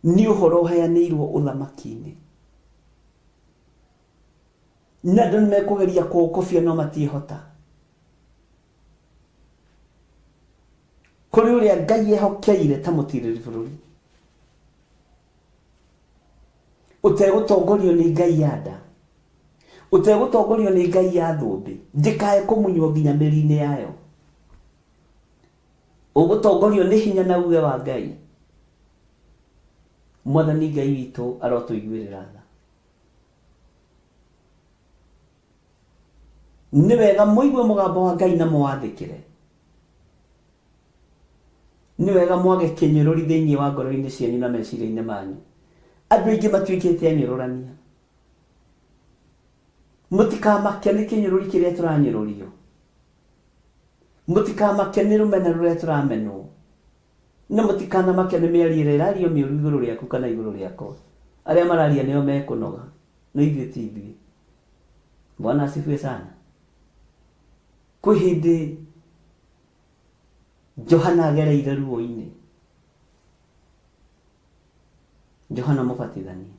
nĩ ũhoro ũheanĩirwo ũthamaki-inĩ. Na andũ nĩ mekũgeria kũũkobia no matiĩhota. Kũrĩ ũrĩa Ngai ehokeire ta mũtirĩrĩri bũrũri, ũtegũtongorio nĩ Ngai ya nda, ũtegũtongorio nĩ Ngai ya thũmbĩ, ndĩkae kũmunywo nginya mĩri-inĩ yayo. Ũgũtongorio nĩ hinya na uge wa Ngai. Mwathani Ngai witũ arotũiguĩrĩra tha. Nĩ wega mũigue mũgambo wa Ngai na mwathĩkĩre. Nĩ wega mwage kĩnyũrũri thĩinĩ wa ngoro-inĩ cianyu na meciria-inĩ manyu. Andũ aingĩ matuĩkĩte anyũrũrania. Mũtikamake nĩ kĩnyũrũri kĩrĩa tũranyũrũrio. Mũtikamake nĩ rũmena rũrĩa tũramenwo. Na mũtikanamake nĩ mĩario ĩrario mĩũru igũrũ rĩaku kana igũrũ rĩakwa. Arĩa mararia nĩo mekũnoga. No ithuĩ ti ithuĩ. Bwana asifiwe sana. Kwĩ hĩndĩ Johana agereire ruo-inĩ. Johana Mũbatithania.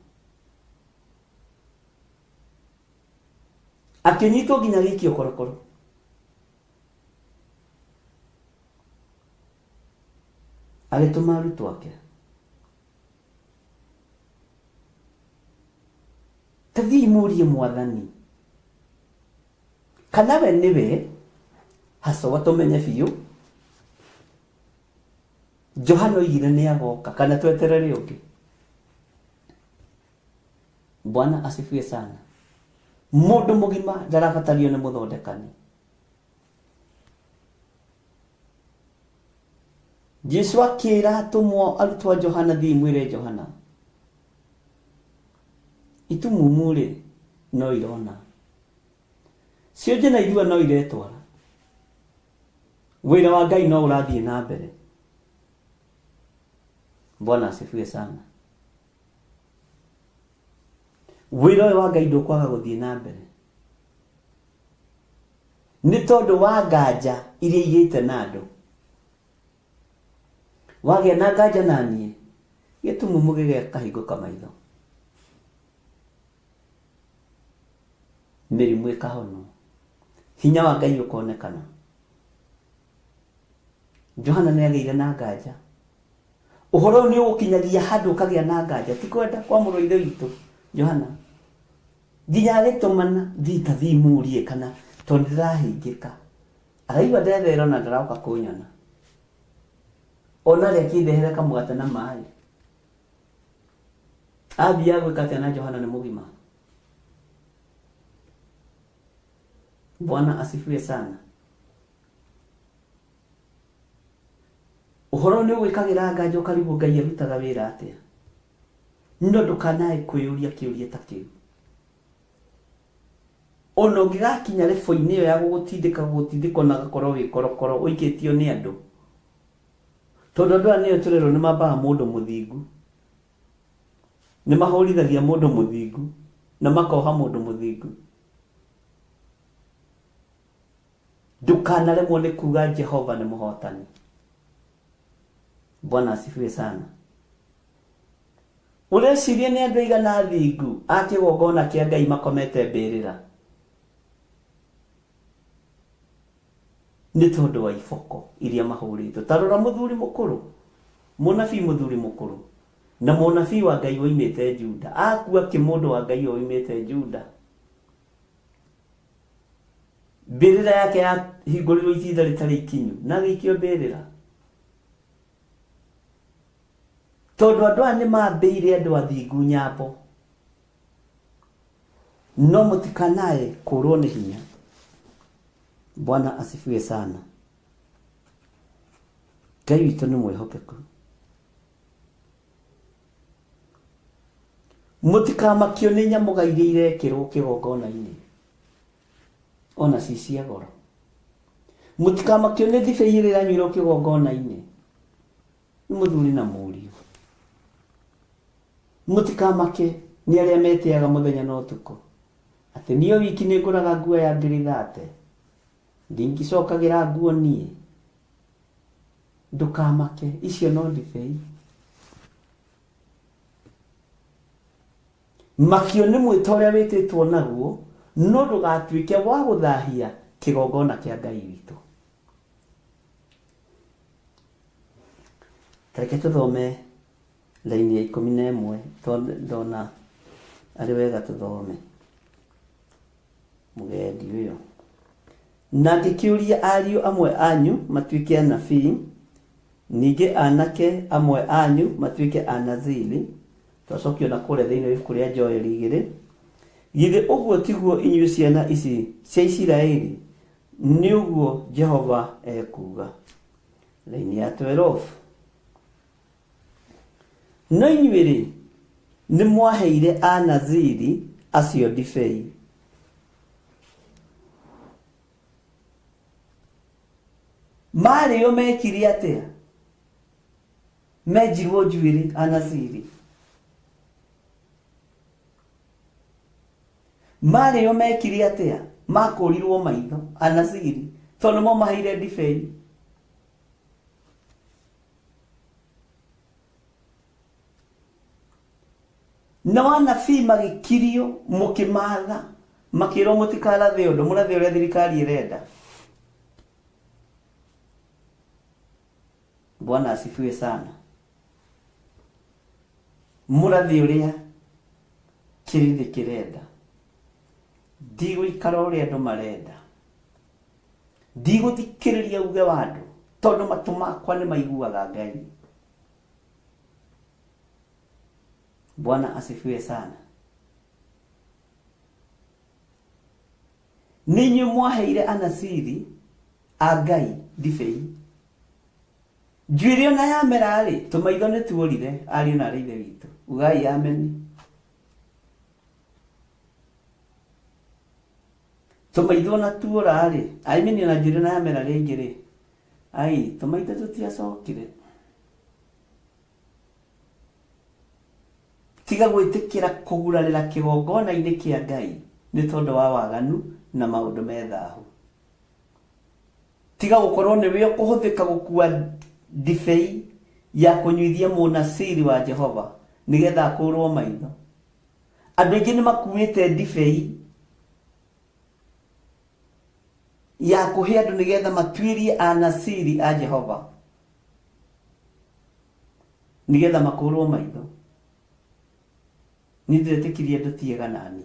Akĩnyitwo nginya gĩikio korokoro. Agĩtũma arutwo ake. Tathiĩ mũrie Mwathani. Kana we nĩwe hacoa tũmenye biũ. Johana oigire nĩ agoka kana tweterere ũngĩ. Bwana asifiwe sana. Mũndũ mũgima ndarabatario nĩ mũthondekani. Jesu akĩra atũmwo arutwo a Johana thiĩ mwĩre Johana. Itumumu rĩ no irona. Cionje na ithua no iretwara. Wĩra wa Ngai no ũrathiĩ na mbere. Bwana asifiwe sana. Wĩra wa Ngai ndũkwaga gũthiĩ na mbere. Nĩ tondũ wa nganja iria igĩte na andũ. Wagĩa na nganja na niĩ, gĩtumumu gĩgakahingũka maitho. Mĩrimũ ĩkahonwo. Hinya wa Ngai ũkonekana. Johana nĩ agĩire na nganja. Ũhoro nĩ ũgũkinyagia handũ ũkagĩa na nganja. Ti kwenda kwa mũrũ ithe witũ Johana. Nginya agĩtũmana thiĩ mũrie kana tondũ ndĩrahingĩka. Araigua ndetherwo na ndaroka kũnyona. Ona rĩa kĩndehere kamũgate na maĩ. Ambia gwĩka atĩa na Johana nĩ mũgima. Bwana asifiwe sana. Ũhoro nĩ ũgwĩkagĩra nganja ũkarigwo Ngai arutaga wĩra atĩa. No ndũkanae kwĩyũria kĩũria ta kĩu. Ona ũngĩgakinya level-inĩ ĩyo ya gũgũtindĩkwo na gakorwo wĩ korokoro ũikĩtio nĩ andũ. Tondũ andũ aya nĩo tũrerwo nĩ mambaga mũndũ mũthingu. Nĩ mahũrithagia mũndũ mũthingu na makoha mũndũ mũthingu. Ndũkanaremwo nĩ kuga Jehova nĩ mũhotani. Bwana asifiwe sana. Ũreciria nĩ andũ aigana athingu a kĩgongona kĩa Ngai makomete mbĩrĩra. Nĩ tondũ wa iboko iria mahũrĩtwo. Tarora mũthuri mũkũrũ. Mũnabii mũthuri mũkũrũ. Na mũnabii wa Ngai woimĩte Juda. Akua kĩmũndũ wa Ngai woimĩte Juda. Mbĩrĩra yake ya hingũrĩrwo itinda rĩtarĩ ikinyu. Na gĩikio mbĩrĩra. Tondũ andũ aya nĩ mambĩire andũ athingu nyambo. No mũtikanae kũrwo nĩ hinya. Bwana asifiwe sana. Ngai witũ nĩ mwĩhokeku. Mũtikamakio nĩ nyamũga iria irekĩrwo kĩgongona-inĩ. Ona ci cia goro. Mũtikamakio nĩ ndibei ĩrĩa iranyuĩrwo kĩgongona-inĩ. Nĩ mũthuri na mũriũ. Mũtikamake nĩ arĩa metĩaga mũthenya na ũtukũ. Atĩ niĩ wiki nĩ ngũraga nguo ya ngiri 30. Ndingĩcokagĩra nguo niĩ. Ndũkamake, icio no ndibei. Makio nĩ mwĩta ũrĩa wĩtĩtwo naguo, no ndũgatuĩke wa gũthahia kĩgongona kĩa Ngai witũ. Tareke tũthome laini ya 11 tondũ ndona arĩ wega tũthome. Mũgendi ũyũ. Na ngĩkĩũria ariũ amwe anyu matuĩke anabii ningĩ anake amwe anyu matuĩke anaziri, twacokio na kũrĩa thĩinĩ wa ibuku rĩa Joeli 2. Githĩ ũguo tiguo inyuĩ ciana ici cia Isiraeli, nĩ ũguo Jehova ekuga. Laini ya 12. No inyuĩ-rĩ, nĩ mwaheire anaziri acio ndibei. Marĩo mekire atĩa? Menjirwo njuĩrĩ anaziri. Marĩo mekire atĩa? Makũrirwo maitho anaziri, tondũ mo maheire ndibei. No anabii magĩkirio mũkĩmatha, makĩrwo mũtikarathe ũndũ, mũrathe ũrĩa thirikari ĩrenda. Bwana asifiwe sana. Mũrathe ũrĩa kĩrĩthĩ kĩrenda. Ndigũikara ũrĩa andũ marenda. Ndigũthikĩrĩria uge wa andũ, tondũ matũ makwa nĩ maiguaga Ngai. Bwana asifiwe sana. Ninyi mwaheire anaziri a Ngai ndibei. Njuĩrĩ ona yamera-rĩ, tũmaitho nĩ tuorire, ariũ na aarĩ a Ithe witũ. Ugai ameni. Tũmaitho ona tuora-rĩ, aimeni ona njuĩrĩ ona yamera rĩngĩ-rĩ, ai, tũmaitho tũtiacokire. Tiga gwĩtĩkĩra kũgurarĩra kĩgongona-inĩ kĩa Ngai nĩ tondũ wa waganu na maũndũ methahu. Tiga gũkorwo nĩwe ũkũhũthĩka gũkua ndibei ya kũnyuithia mũnaziri wa Jehova nĩgetha akũrwo maitho. Andũ aingĩ nĩ makuĩte ndibei ya kũhe andũ nĩgetha matuĩrie anaziri a Jehova, nĩgetha makũrwo maitho. Niĩ ndiretĩkirie andũ tiega nani,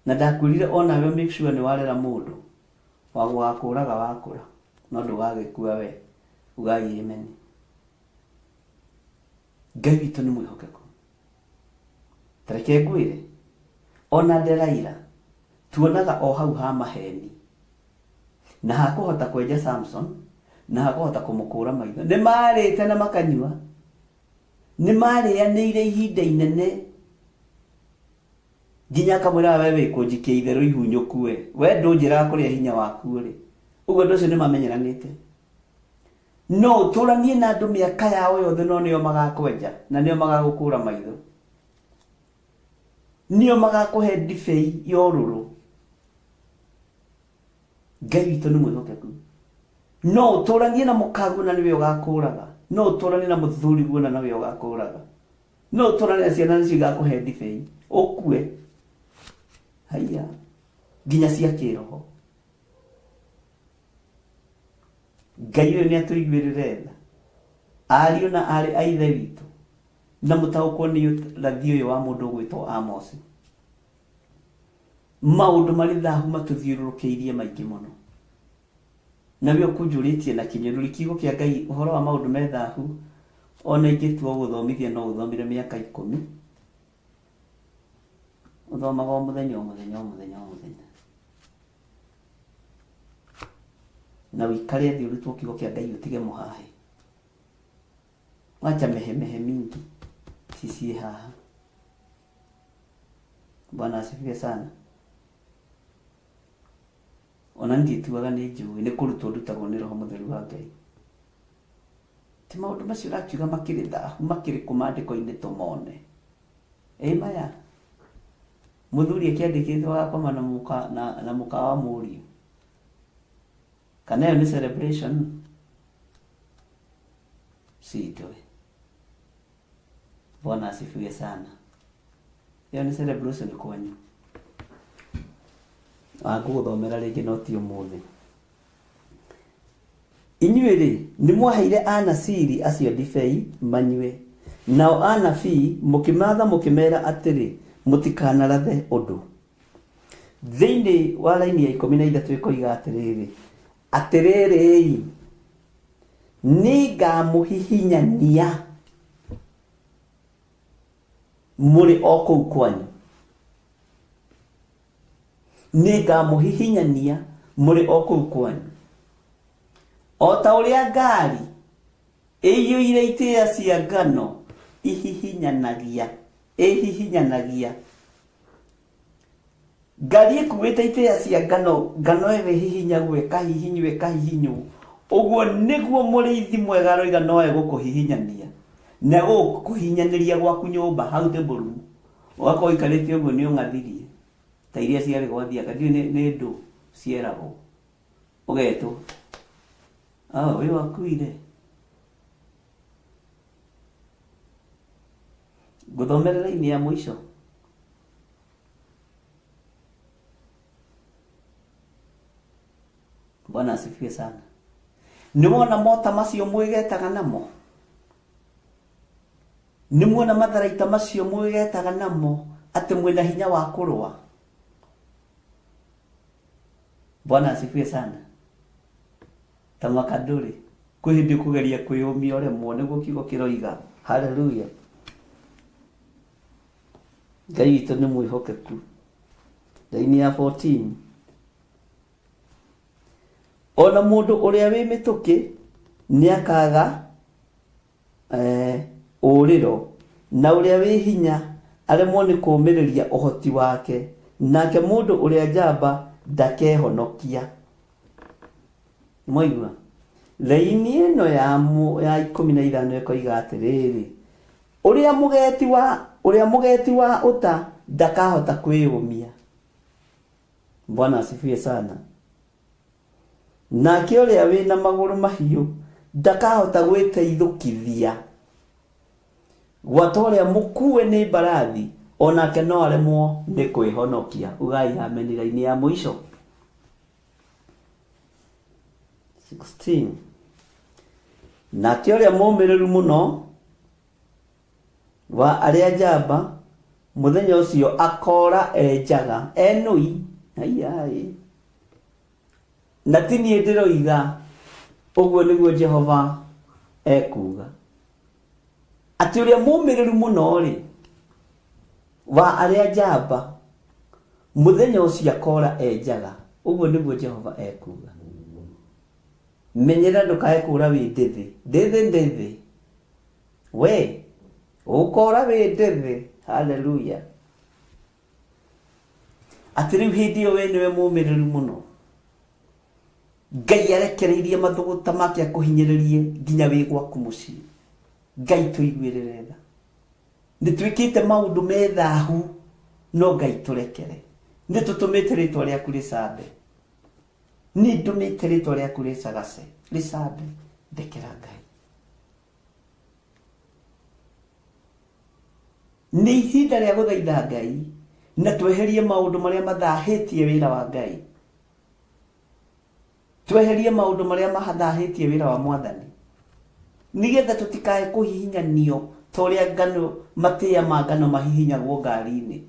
na ndakwĩrire onawe make sure nĩ warera mũndũ wa gũgakũraga wakũra, no ndũgagĩkua we. Ugai amen. Ngai witũ nĩ mwĩhokeku. Tareke ngwĩre, ona Delaila tuonaga o hau ha maheni, na hakũhota kwenja Samson, na hakũhota kũmũkũra maitho. Nĩ marĩte na makanyua, nĩ marĩanĩire ihinda inene, nginya akamwĩra we wĩkũnjikia itherũ ihunyũku we ndũnjĩraga kũrĩa hinya waku-rĩ. Ũguo andũ acio nĩ mamenyeranĩte. No ũtũranie na andũ mĩaka yao yothe, no nĩo magakwenja na nĩo magagũkũra maitho, nĩo magakũhe ndibei ya ũrũrũ. Ngai witũ nĩ mwĩhokeku. No ũtũranie na mũkaguo na nĩwe ũgakũraga, no ũtũranie na mũthuriguo na nĩwe ũgakũraga, no ũtũranie na ciana nĩcio igakũhe ndibei ũkue haiya nginya cia kĩroho. Ngai ũyũ nĩ atũiguĩrĩre tha, ariũ na aarĩ a Ithe witũ, na mũtaũkwo nĩ ũrathi ũyũ wa mũndũ ũgwĩtwo Amos. Maũndũ marĩ thahu matũthiũrũrũkĩirie maingĩ mũno, nawe ũkũnjũrĩtie na kĩnyũrũri kiugo kĩa Ngai ũhoro wa maũndũ me thahu. Ona ingĩtua gũthomithia no ũthomire mĩaka 10, ũthomaga o mũthenya o mũthenya o mũthenya o mũthenya, na wĩikare thĩ ũrutwo kiugo kĩa Ngai ũtige mũhahe. Wacha mehemehe mingi cicie haha. Bwana asifiwe sana. Ona ndituaga nĩ njũĩ nĩ kũrutwo ndutagwo nĩ Roho Mũtheru wa Ngai. Ti maũndũ macio ũrakiuga makĩrĩ thahu, makĩrĩ kũ maandĩko-inĩ tũmone. Maya mũthuri akĩandĩkĩtwo agakoma na mũka wa mũriũ, kana ĩyo nĩ celebration? Sijui. Bwana asifiwe sana. Ĩyo nĩ celebration kwanyu. Ngũgũthomera rĩngĩ no ti ũmũthĩ. Inyuĩ-rĩ, nĩ mwaheire anaziri acio ndibei manyue, nao anabii mũkĩmatha mũkĩmera atĩrĩ mũtikanarathe ũndũ. Thĩinĩ wa laini ya 13 ĩkoiga atĩrĩrĩ, atĩrĩrĩ, Nĩngamũhihinyania mũrĩ o kũu kwanyu. Nĩngamũhihinyania mũrĩ o kũu kwanyu. O ta ũrĩa ngari ĩiyũire itĩa cia ngano ĩhihinyanagia. Ngari ĩkuĩte itĩa cia ngano ĩhihinyagwo ĩkahihinywo. Ũguo nĩguo mũrĩithi mwega roiga no egũkũhihinyania. Na gũkũhihinyanĩria gwaku nyũmba hau tembũru. Ũgakorwo ikarĩte ũguo nĩ ũng'athirie. Ta iria ciarĩ gwa thiaka nĩ ndũ cieragwo. Ũgetwo. Wĩ wakuire. Ngũthomerera ini ya mũico. Bwana asifiwe sana. Nĩwona mota macio mwĩgetaga namo? Nĩmuona matharaita macio mwĩgetaga namo atĩ mwĩna hinya wa kũrũa? Bwana asifiwe sana. Tamakaduri kwĩ hĩndĩ kũgeria kwĩyũmia ũremwo nĩguo kiugo kĩroiga. Hallelujah. Ngai witũ nĩ mwĩhokeku. Ndaini ya 14. Ona mũndũ ũrĩa wĩ mĩtũkĩ nĩakaga ũrĩro, na ũrĩa wĩ hinya aremwo nĩ kũũmĩrĩria ũhoti wake, nake mũndũ ũrĩa njamba ndakehonokia. Mwaigua? Raini ĩno ya 15 ĩkoiga atĩrĩrĩ, ũrĩa mũgeti wa ũta ndakahota kwĩyũmia. Bwana asifiwe sana. Nake ũrĩa wĩna magũrũ mahiũ ndakahota gwĩteithũkithia. Gwata ũrĩa mũkuue nĩ mbarathi onake no aremwo nĩ kwĩhonokia. Ugai amen raini ya mũico. 16. Nake ũrĩa mũũmĩrĩru mũno wa arĩa njamba mũthenya ũcio akora enjaga enũi. Na ti niĩ ndĩroiga, ũguo nĩguo Jehova ekuga. Atĩ ũrĩa mũũmĩrĩru mũno rĩ wa arĩa njamba mũthenya ũcio akora enjaga. Ũguo nĩguo Jehova ekuga. Menyera ndũkae kũra wĩ ndĩthĩ. We ũkora wĩ ndĩthĩ. Hallelujah. Atĩ rĩu hĩndĩ ĩyo we nĩwe mũũmĩrĩru mũno. Ngai arekereirie mathũgũta make akũhinyĩrĩrie nginya wĩ gwaku mũciĩ. Ngai tũiguĩrĩre tha. Nĩtwĩkĩte maũndũ methahu, no Ngai tũrekere. Nĩtũtũmĩte rĩtwa rĩaku rĩcambe. Nĩndũmĩte rĩtwa rĩaku rĩcagace rĩcambe. Ndekera Ngai. Nĩ ihinda rĩa gũthaitha Ngai na tweherie maũndũ marĩa mathahĩtie wĩra wa Ngai. Tweherie maũndũ marĩa mathahĩtie wĩra wa Mwathani. Nĩgetha tũtikae kũhihinyanio ta ũrĩa ngano matĩa ma ngano mahihinyagwo ngari-inĩ.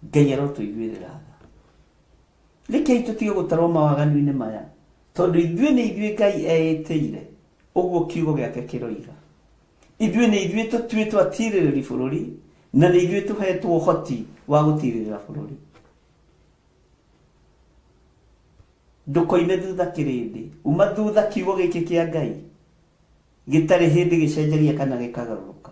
Ngai arotũiguĩrĩra tha. Rekei tũtige gũtarwo mawaganu-inĩ maya, tondũ ithuĩ nĩ ithuĩ Ngai eĩtĩire. Ũguo kiugo gĩake kĩroiga. Ithuĩ nĩ ithuĩ tũtuĩtwo atirĩrĩri bũrũri, na nĩ ithuĩ tũhetwo ũhoti wa gũtirĩrĩra bũrũri. Ndũkoime thutha kĩrĩndĩ. Uma thutha kiugo gĩkĩ kĩa Ngai gĩtarĩ hĩndĩ gĩcenjagia kana gĩkagarũrũka.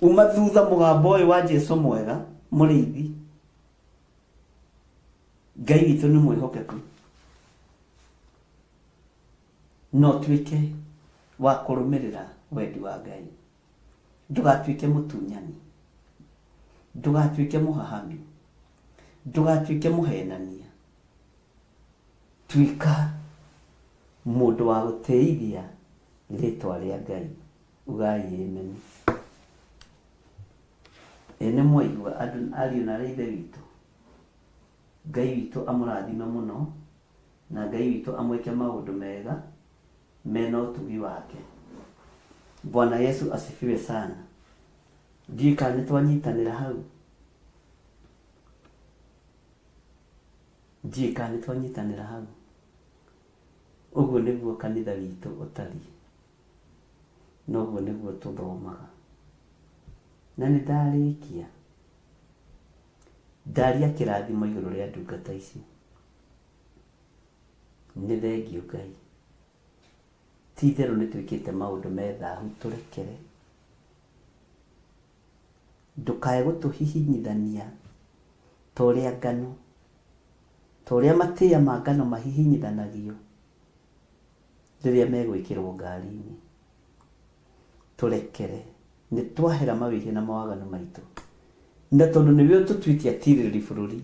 Uma thutha mũgambo ũyũ wa Jesũ mwega mũrĩithi. Ngai witũ nĩ mwĩhokeku. No tuĩke wa kũrũmĩrĩra wendi wa Ngai. Ndũgatuĩke mũtunyani. Ndũgatuĩke mũhahami. Ndũgatuĩke mũhenania. Tuĩka mũndũ wa gũtĩithia rĩtwa rĩa Ngai. Ugai amen. Nĩ mwaigua ariũ na ithe witũ. Ngai witũ amũrathime mũno na Ngai witũ amwĩke maũndũ mega mena ũtugi wake. Bwana Yesu asifiwe sana. Ndiũĩ nĩ twanyitanĩra hau. njika nĩ twanyitanĩra hau. Ũguo nĩguo kanitha witũ ũtariĩ, noguo nĩguo tũthomaga. Na nĩ ndarĩkia ndaria kĩrathimo igũrũ rĩa ndungata ici. Nĩ thengiũ Ngai, ti itherũ nĩ twĩkĩte maũndũ methahu, tũrekere. Ndũkae gũtũhihinyithania ta ũrĩa ngano, ta ũrĩa matĩa ma ngano mahihinyithanagio rĩrĩa megwĩkĩrwo ngari-inĩ. Tũrekere, nĩ twahera mawĩhia na mawaganu maitũ, na tondũ nĩwe ũtũtuĩte atirĩrĩ bũrũri,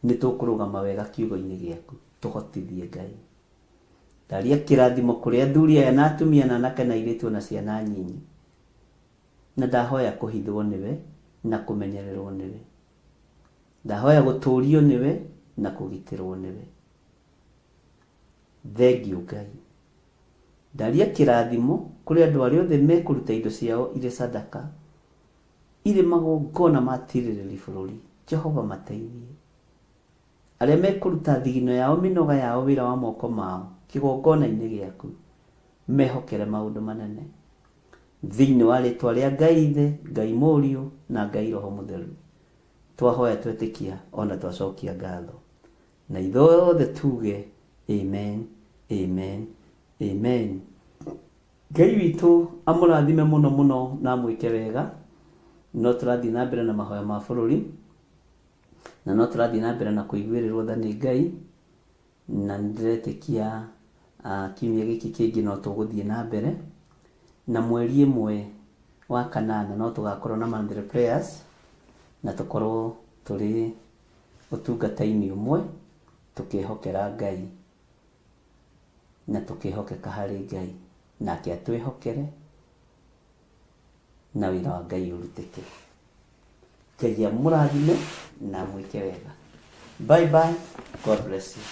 nĩ tũkũrũgama wega kiugo-inĩ gĩaku, tũhotithie Ngai. Ndaria kĩrathimo kũrĩ athuri aya na atumia na anake na airĩtu na ciana nyinyi, na ndahoya kũhithwo nĩwe na kũmenyererwo nĩwe. Ndahoya gũtũũrio nĩwe na kũgitĩrwo nĩwe. Thengiũ Ngai. Ndaria kĩrathimo kũrĩ andũ arĩa othe mekũruta indo ciao irĩ sadaka, irĩ magongona matirĩrĩri bũrũri. Jehova mateithie. Arĩa mekũruta thigino yao, mĩnoga yao, wĩra wa moko mao kĩgongona-inĩ gĩaku, mehokere maũndũ manene. Thĩinĩ wa rĩĩtwa rĩa Ngai Ithe, Ngai Mũriũ na Ngai Roho Mũtheru, twahoya twetĩkia ona twacokia ngatho. Na ithuothe tuge amen, amen, amen. Ngai witũ amũrathime mũno mũno na mwĩke wega. No tũrathiĩ na mbere na mahoya ma bũrũri, na no tũrathiĩ na mbere na kũiguĩrĩrwo tha nĩ Ngai, na ndĩretĩkia kiumia gĩkĩ kĩngĩ no tũgũthiĩ na mbere, na mweri ĩmwe wa kanana no tũgakorwo na Monthly Prayers, na tũkorwo tũrĩ ũtungata-inĩ ũmwe, tũkĩhokera Ngai na tũkĩhokeka harĩ Ngai, nake atwĩhokere na wĩra wa Ngai ũrutĩke. Ngai amũrathime na mwĩke wega. Bye bye. God bless you.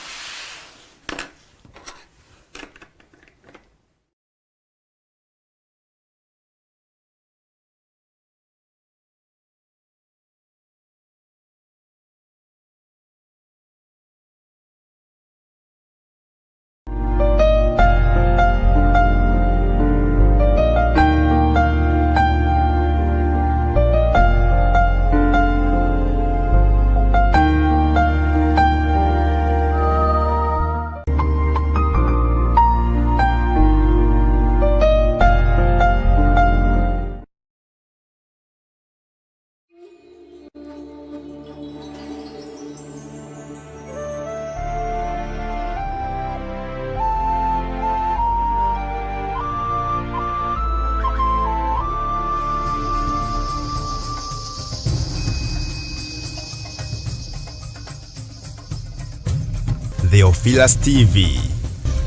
Theophilus TV,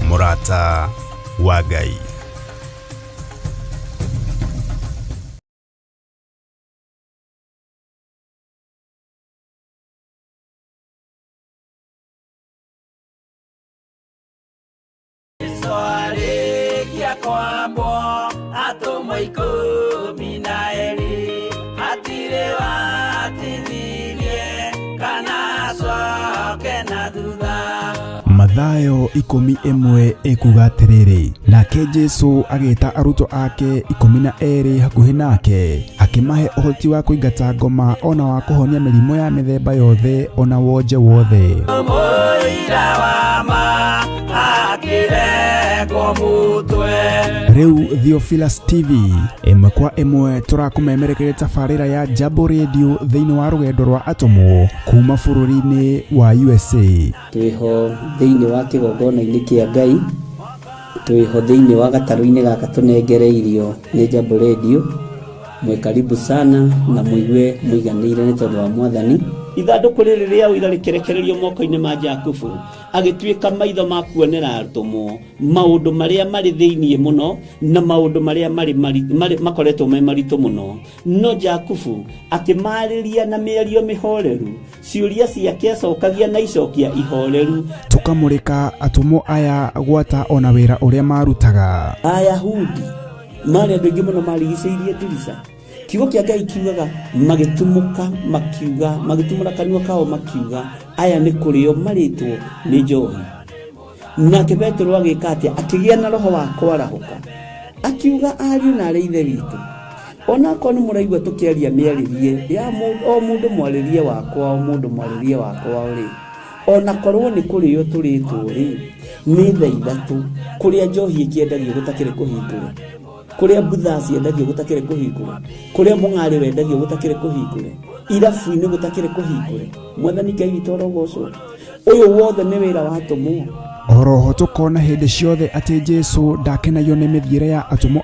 Murata wa Ngai. Mathayo 11 ekuga atĩrĩrĩ, nake Jesũ agĩĩta arutwo ake 12 hakuhĩ nake, akĩmahe ũhoti wa kũingata ngoma ona wa kũhonia mĩrimũ ya mĩthemba yothe ona wonje wothe. Rĩu Theophilus TV ĩmwe kwa ĩmwe tũrakũmemerekeria tabarĩra ya Jambo Radio thĩinĩ wa rũgendo rwa atũmwo kuma bũrũri-inĩ wa USA. Twĩho thĩinĩ wa kĩgongona-inĩ kĩa Ngai, twĩho thĩinĩ wa gatarũ-inĩ gaka tũnengereirio nĩ Jambo Radio. Mwe karibu sana na mũigue mũiganĩire nĩ tondũ wa Mwathani. Ithandũkũ rĩrĩ rĩa ũira rĩkĩrekererio moko-inĩ ma Jakubu, agĩtuĩka maitho ma kuonera atũmwo maũndũ marĩa marĩ thĩinĩ mũno na maũndũ marĩa makoretwo me maritũ mũno. No Jakubu akĩmarĩria na mĩario mĩhoreru, ciũria ciake acokagia na icokia ihoreru. Tũkamũrĩka atũmwo aya gwata ona wĩra ũrĩa marutaga. Ayahudi marĩ andũ aingĩ mũno marigicĩirie ndirica, kiugo kĩa Ngai kiugaga magĩtumũra kanua kao makiuga aya nĩ kũrĩo marĩtwo nĩ njohi. Nake Petero agĩka atĩa? Akĩgĩa na roho wa kwarahũka, akiuga ariũ na arĩ ithe witũ, ona korwo nĩ mũraigua tũkĩaria mĩarĩrie ya o mũndũ mwarĩrie wakwa, o mũndũ mwarĩrie wakwa rĩ, ona korwo nĩ kũrĩo tũrĩtwo rĩ, nĩ thaa ithatũ, kũrĩa njohi ĩkĩendagio gũtakĩrĩ kũhingũre, kũrĩa mbutha ciendagio gũtakĩrĩ kũhingũre, kũrĩa mũng'arĩ wendagio gũtakĩrĩ kũhingũre, irabu-inĩ gũtakĩrĩ kũhingũre. Mwathani Ngai witũ arogocwo. Ũyũ wothe nĩ wĩra watũmwo. Oroho tũkona hĩndĩ ciothe atĩ Jesũ ndakenagio nĩ mĩthiĩre ya atũmwo